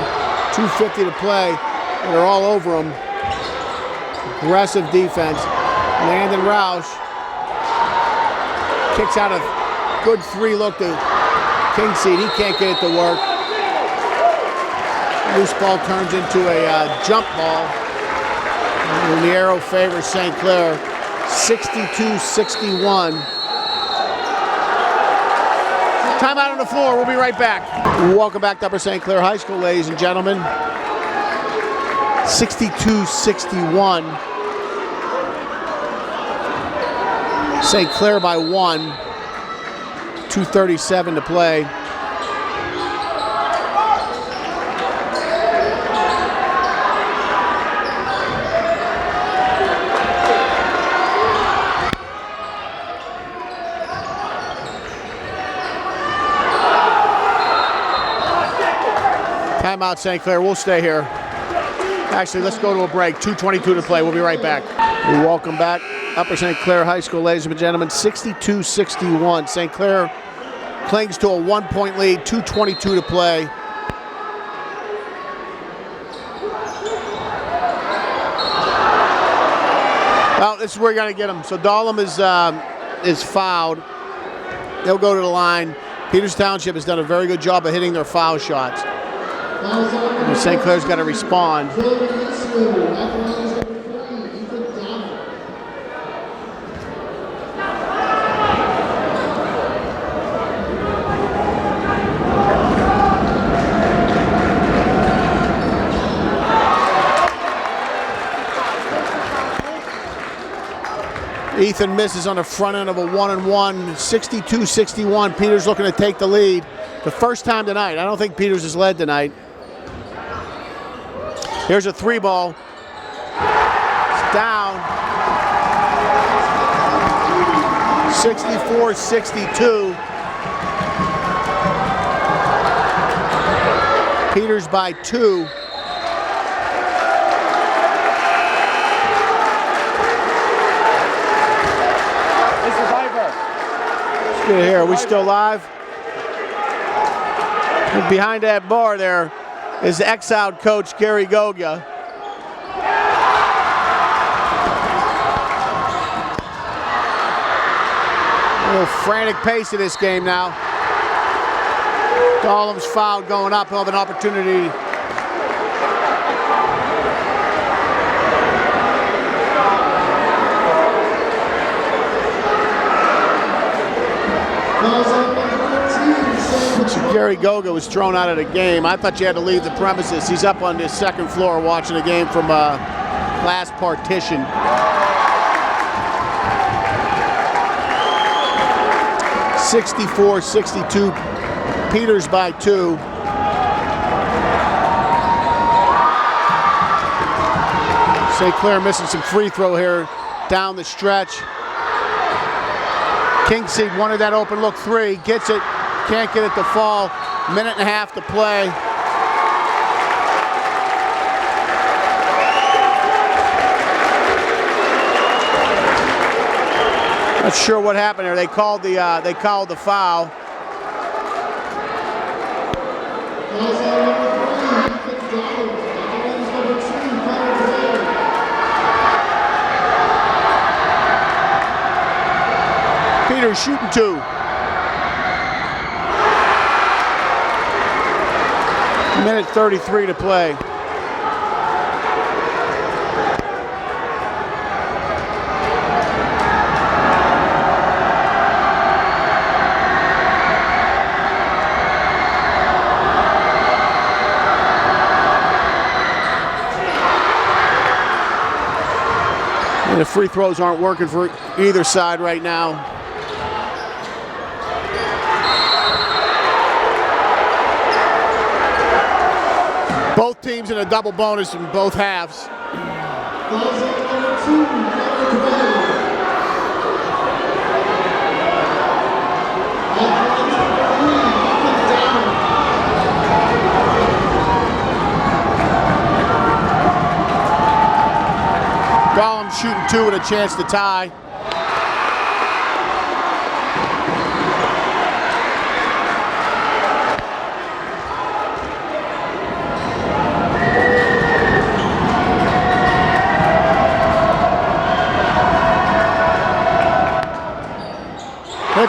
2:50 to play. And they're all over them. Aggressive defense. Landon Roush kicks out a good 3 look to Kingseed. He can't get it to work. Loose ball turns into a jump ball. And the arrow favors St. Clair, 62-61. Timeout on the floor. We'll be right back. Welcome back to Upper St. Clair High School, ladies and gentlemen. 62-61. St. Clair by 1. 2:37 to play. Timeout, St. Clair. We'll stay here. Actually, let's go to a break. 2:22 to play. We'll be right back. Welcome back. Upper St. Clair High School, ladies and gentlemen. 62-61. St. Clair clings to a 1-point lead. 2:22 to play. Well, this is where you're going to get them. So Dahlem is fouled. They'll go to the line. Peters Township has done a very good job of hitting their foul shots. And St. Clair's got to respond. Ethan misses on the front end of a 1-and-1, 62-61. Peters looking to take the lead. The first time tonight. I don't think Peters has led tonight. Here's a 3-ball. It's down. 64-62. Peters by 2. Here, are we still live? And behind that bar there is the exiled coach Gary Goga. A little frantic pace of this game now. Dahlem's foul going up. He'll have an opportunity. So Gary Goga was thrown out of the game. I thought you had to leave the premises. He's up on the second floor watching a game from glass partition. (64-62). Peters by 2. St. Clair missing some free throw here down the stretch. Kingseed wanted that open look 3, gets it, can't get it to fall. 1.5 to play. Not sure what happened there. They called the foul. Peters shooting 2. Minute 33 to play. And the free throws aren't working for either side right now. Both teams in a double bonus in both halves. Dahlem shooting 2 with a chance to tie.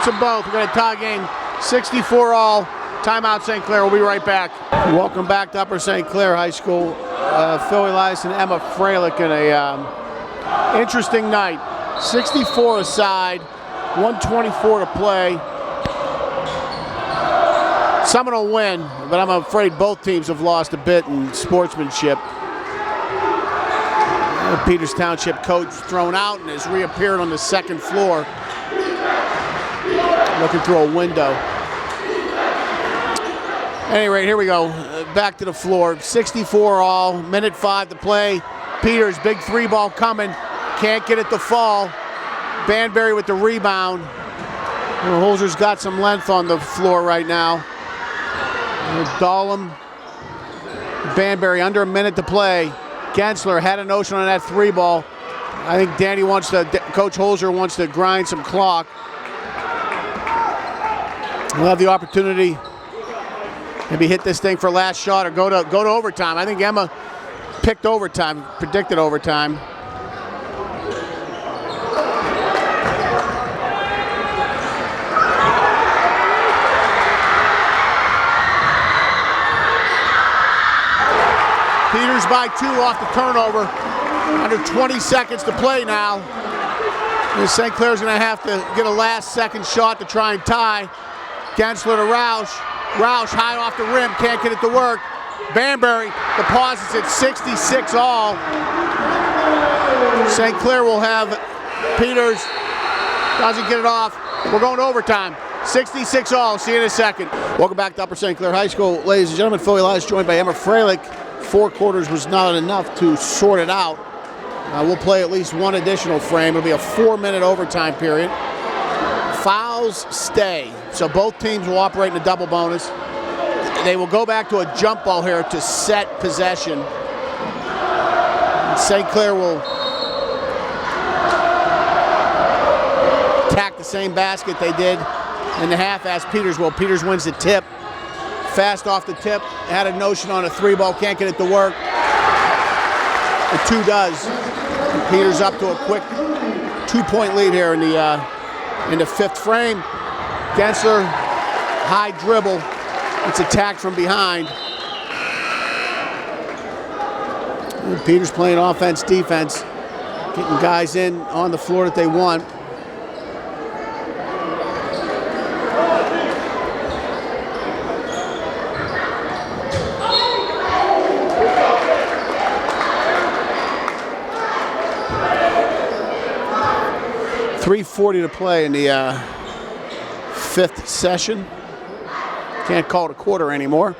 Hits them both. We're going to tie game 64 all. Timeout St. Clair. We'll be right back. Welcome back to Upper St. Clair High School. Phil Elias and Emma Freilich in a interesting night. 64 aside, 124 to play. Someone will win, but I'm afraid both teams have lost a bit in sportsmanship. Peters Township coach thrown out and has reappeared on the second floor, looking through a window. At any rate, here we go. Back to the floor. 64 all, minute 5 to play. Peters, big 3-ball coming. Can't get it to fall. Banbury with the rebound. Holzer's got some length on the floor right now. Dahlem, Banbury under a minute to play. Gensler had a notion on that 3-ball. I think Coach Holzer wants to grind some clock. We'll have the opportunity maybe hit this thing for last shot or go to overtime. I think Emma picked overtime, predicted overtime. Peters by 2 off the turnover. Under 20 seconds to play now. And St. Clair's going to have to get a last-second shot to try and tie. Gensler to Roush. Roush high off the rim, can't get it to work. Banbury deposits it 66 all. St. Clair will have Peters. Doesn't get it off. We're going to overtime. 66 all. See you in a second. Welcome back to Upper St. Clair High School. Ladies and gentlemen, Phil Elias joined by Emma Freilich. 4 quarters was not enough to sort it out. We'll play at least one additional frame. It'll be a 4-minute overtime period. Fouls stay. So both teams will operate in a double bonus. They will go back to a jump ball here to set possession. St. Clair will attack the same basket they did in the half as Peters will. Peters wins the tip. Fast off the tip. Had a notion on a 3-ball. Can't get it to work. The 2 does. Peters up to a quick 2-point lead here in the 5th frame. Gensler, high dribble. It's attacked from behind. And Peters playing offense, defense, getting guys in on the floor that they want. .340 to play in the 5th session. Can't call it a quarter anymore.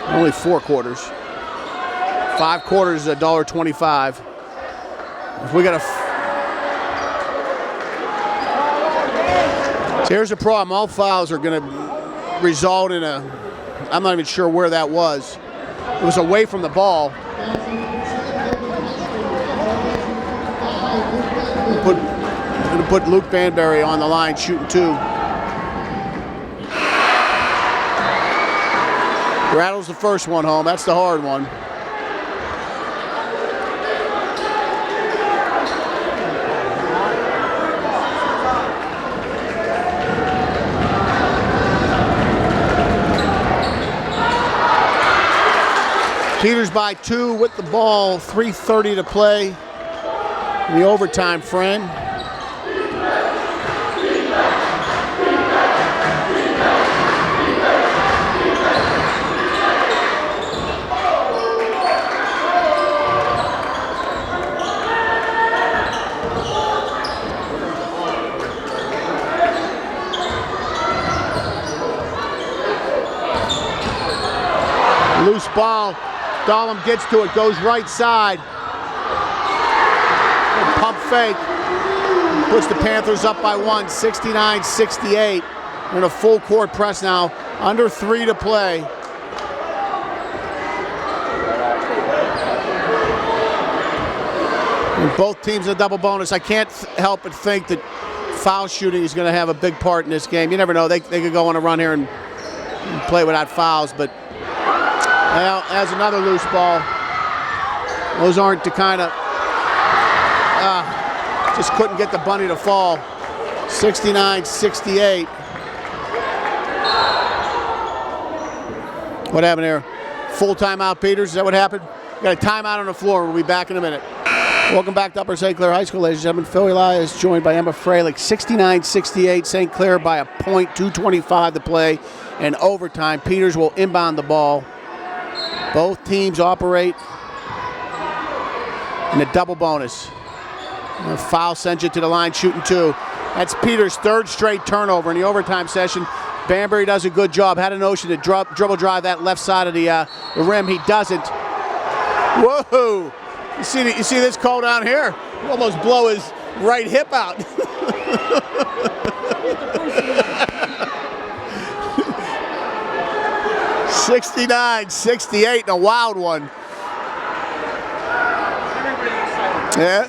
Only 4 quarters. 5 quarters is $1.25. If we got so here's the problem. All fouls are going to result in a. I'm not even sure where that was. It was away from the ball. I'm going to put Luke Banbury on the line shooting 2. Rattles the first one home. That's the hard one. Peters by 2 with the ball. 3:30 to play in the overtime frame. Loose ball. Dahlem gets to it, goes right side. Pump fake. Puts the Panthers up by 1, 69-68. In a full court press now. Under 3 to play. And both teams in a double bonus. I can't help but think that foul shooting is going to have a big part in this game. You never know. They could go on a run here and play without fouls, but now, as another loose ball. Those aren't the kind of Just couldn't get the bunny to fall. 69-68. What happened here? Full timeout, Peters. Is that what happened? We got a timeout on the floor. We'll be back in a minute. Welcome back to Upper St. Clair High School, ladies and gentlemen. Phil Elias joined by Emma Freilich. 69-68. St. Clair by a point. 2:25 to play. And overtime. Peters will inbound the ball. Both teams operate in a double bonus. A foul sends you to the line, shooting 2. That's Peters' 3rd straight turnover in the overtime session. Banbury does a good job. Had a notion to dribble drive that left side of the rim. He doesn't. Whoa! You see this call down here? He almost blow his right hip out. 69-68 and a wild one. Yeah.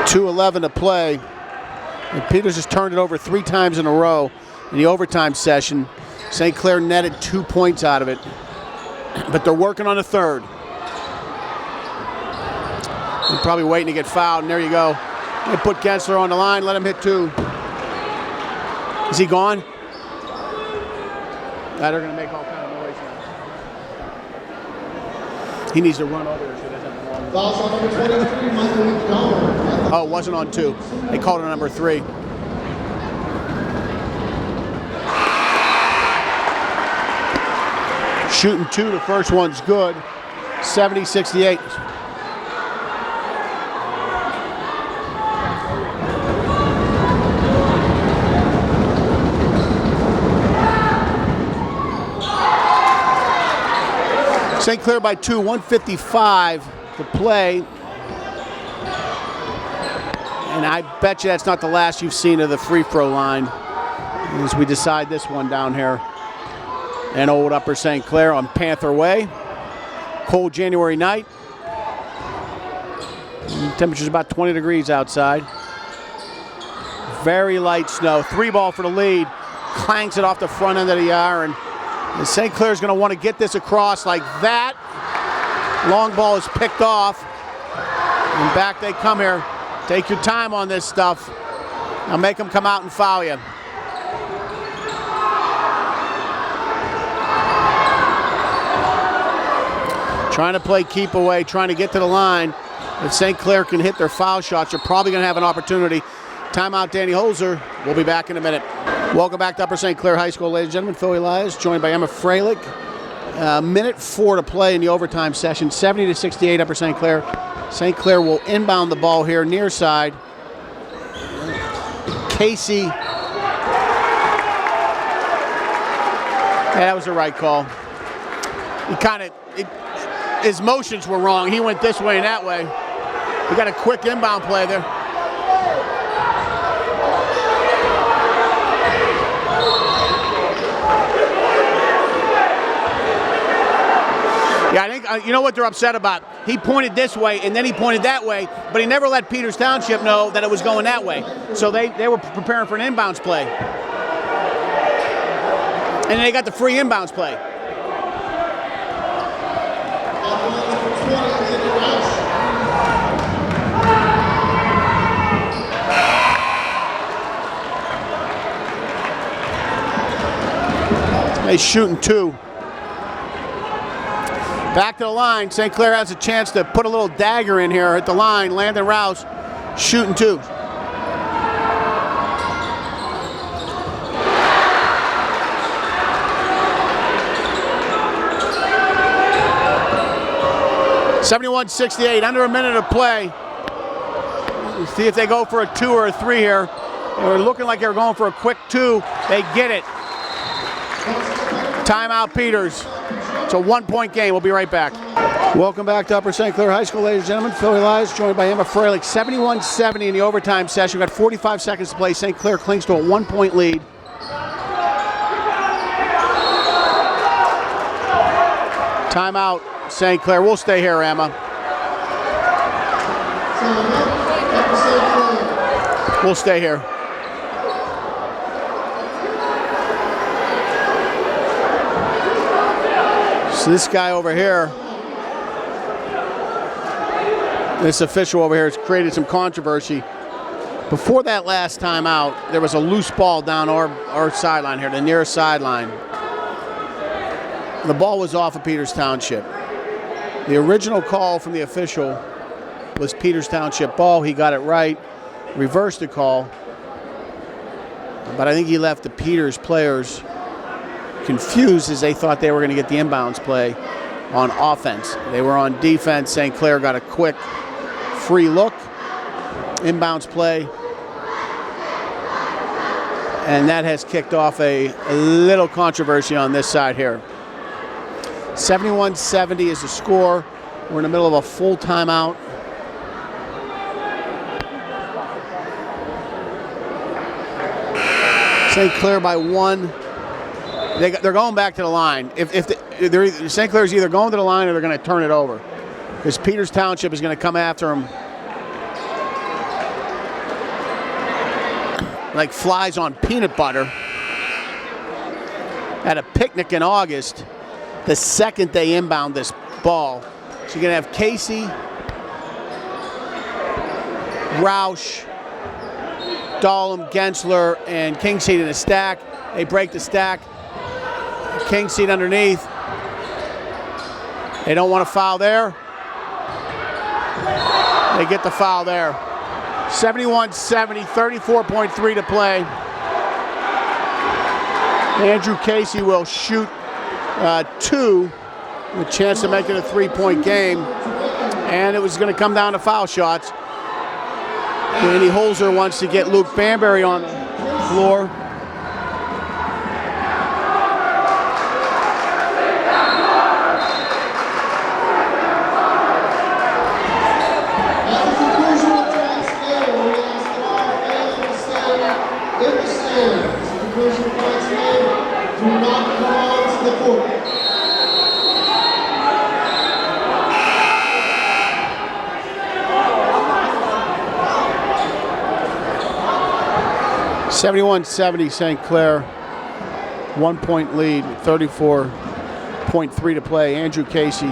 .2:11 to play. And Peters has turned it over 3 times in a row in the overtime session. St. Clair netted 2 points out of it. But they're working on the 3rd. They're probably waiting to get fouled, and there you go. They put Gensler on the line, let him hit 2. Is he gone? They're going to make all kind of noise now. He needs to run over there so he doesn't have a long. Fouls on number 23, Michael McDonald. Oh, it wasn't on 2. They called it on number 3. Shooting 2, the first one's good. 70-68. St. Clair by 2, 1:55 to play. And I bet you that's not the last you've seen of the free throw line as we decide this one down here in old Upper St. Clair on Panther Way. Cold January night. Temperature's about 20 degrees outside. Very light snow. 3-ball for the lead. Clanks it off the front end of the iron. And St. Clair's going to want to get this across like that. Long ball is picked off. And back they come here. Take your time on this stuff. Now make them come out and foul you. Trying to play keep away, trying to get to the line. If St. Clair can hit their foul shots, they're probably going to have an opportunity. Timeout, Danny Holzer. We'll be back in a minute. Welcome back to Upper St. Clair High School, ladies and gentlemen. Phil Elias, joined by Emma Freilich. Minute 4 to play in the overtime session. 70-68 Upper St. Clair. St. Clair will inbound the ball here near side. Casey. Yeah, that was the right call. His motions were wrong. He went this way and that way. We got a quick inbound play there. Yeah, I think, you know what they're upset about? He pointed this way and then he pointed that way, but he never let Peters Township know that it was going that way. So they were preparing for an inbounds play. And then they got the free inbounds play. He's shooting 2. Back to the line. St. Clair has a chance to put a little dagger in here at the line. Landon Rouse shooting 2. .71-68, under a minute of play. Let's see if they go for a 2 or a 3 here. They were looking like they were going for a quick 2. They get it. Timeout, Peters. It's a 1-point game. We'll be right back. Welcome back to Upper St. Clair High School, ladies and gentlemen. Phil Elias joined by Emma Freilich. 71-70 in the overtime session. We've got 45 seconds to play. St. Clair clings to a 1-point lead. Timeout, St. Clair. We'll stay here, Emma. We'll stay here. So this guy over here, this official over here has created some controversy. Before that last time out, there was a loose ball down our sideline here, the nearest sideline. The ball was off of Peters Township. The original call from the official was Peters Township ball. He got it right, reversed the call. But I think he left the Peters players confused as they thought they were going to get the inbounds play on offense. They were on defense. St. Clair got a quick free look, inbounds play, and that has kicked off a little controversy on this side here. 71-70 is the score. We're in the middle of a full timeout. St. Clair by 1. They're going back to the line. St. Clair's either going to the line or they're going to turn it over, because Peters Township is going to come after them like flies on peanut butter at a picnic in August, the second they inbound this ball. So you're going to have Casey, Roush, Dahlem, Gensler, and Kingseed in a stack. They break the stack. Kingseed underneath. They don't want to foul there. They get the foul there. 71-70, 34.3 to play. Andrew Casey will shoot 2 with a chance to make it a 3-point game. And it was going to come down to foul shots. Randy Holzer wants to get Luke Banbury on the floor. (71-70) St. Clair, 1-point lead, 34.3 to play. Andrew Casey.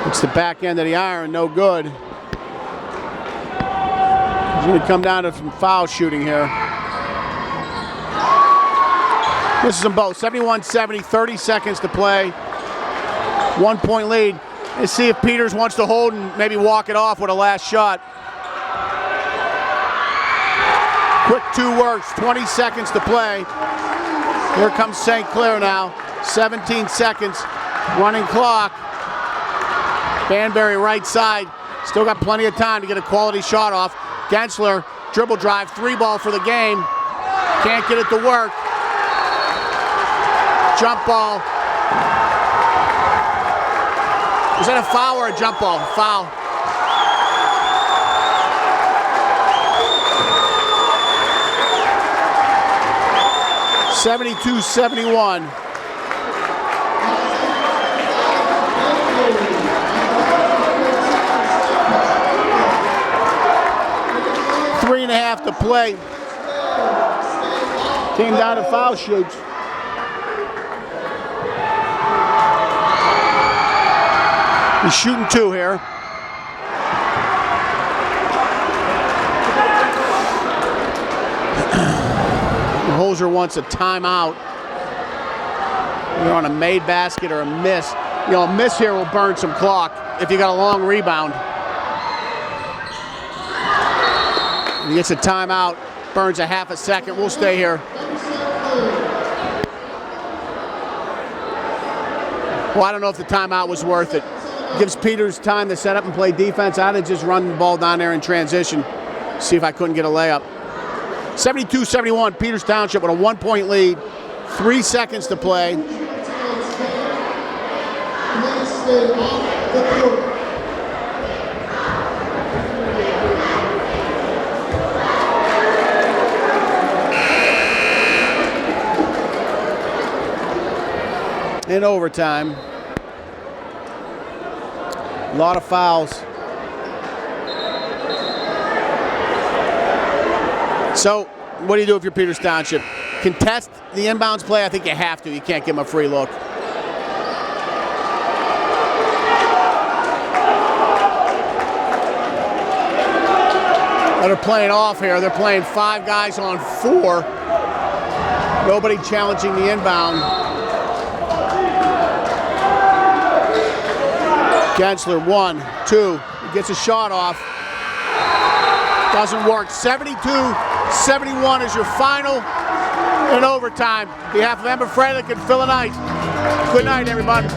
It's the back end of the iron, no good. It's going to come down to some foul shooting here. This is them both. 71-70, 30 seconds to play. 1-point lead. Let's see if Peters wants to hold and maybe walk it off with a last shot. Quick 2 works, 20 seconds to play. Here comes St. Clair now. 17 seconds, running clock. Banbury right side. Still got plenty of time to get a quality shot off. Gensler, dribble drive, 3-ball for the game. Can't get it to work. Jump ball. Is that a foul or a jump ball? Foul. (72-71). Three and a half to play. Came down to foul shoots. He's shooting 2 here. Holzer wants a timeout. Either on a made basket or a miss. You know, a miss here will burn some clock if you got a long rebound. He gets a timeout, burns a half a second. We'll stay here. Well, I don't know if the timeout was worth it. Gives Peters time to set up and play defense. I'd have just run the ball down there in transition, see if I couldn't get a layup. 72-71, Peters Township with a 1-point lead. 3 seconds to play. In overtime. A lot of fouls. So, what do you do if you're Peters Township? Contest the inbounds play? I think you have to. You can't give them a free look. They're playing off here. They're playing 5 guys on 4. Nobody challenging the inbound. Gensler, 1, 2. He gets a shot off. Doesn't work. 72-71 is your final in overtime. On behalf of Emma Freilich and Phil Knight. Good night, everybody.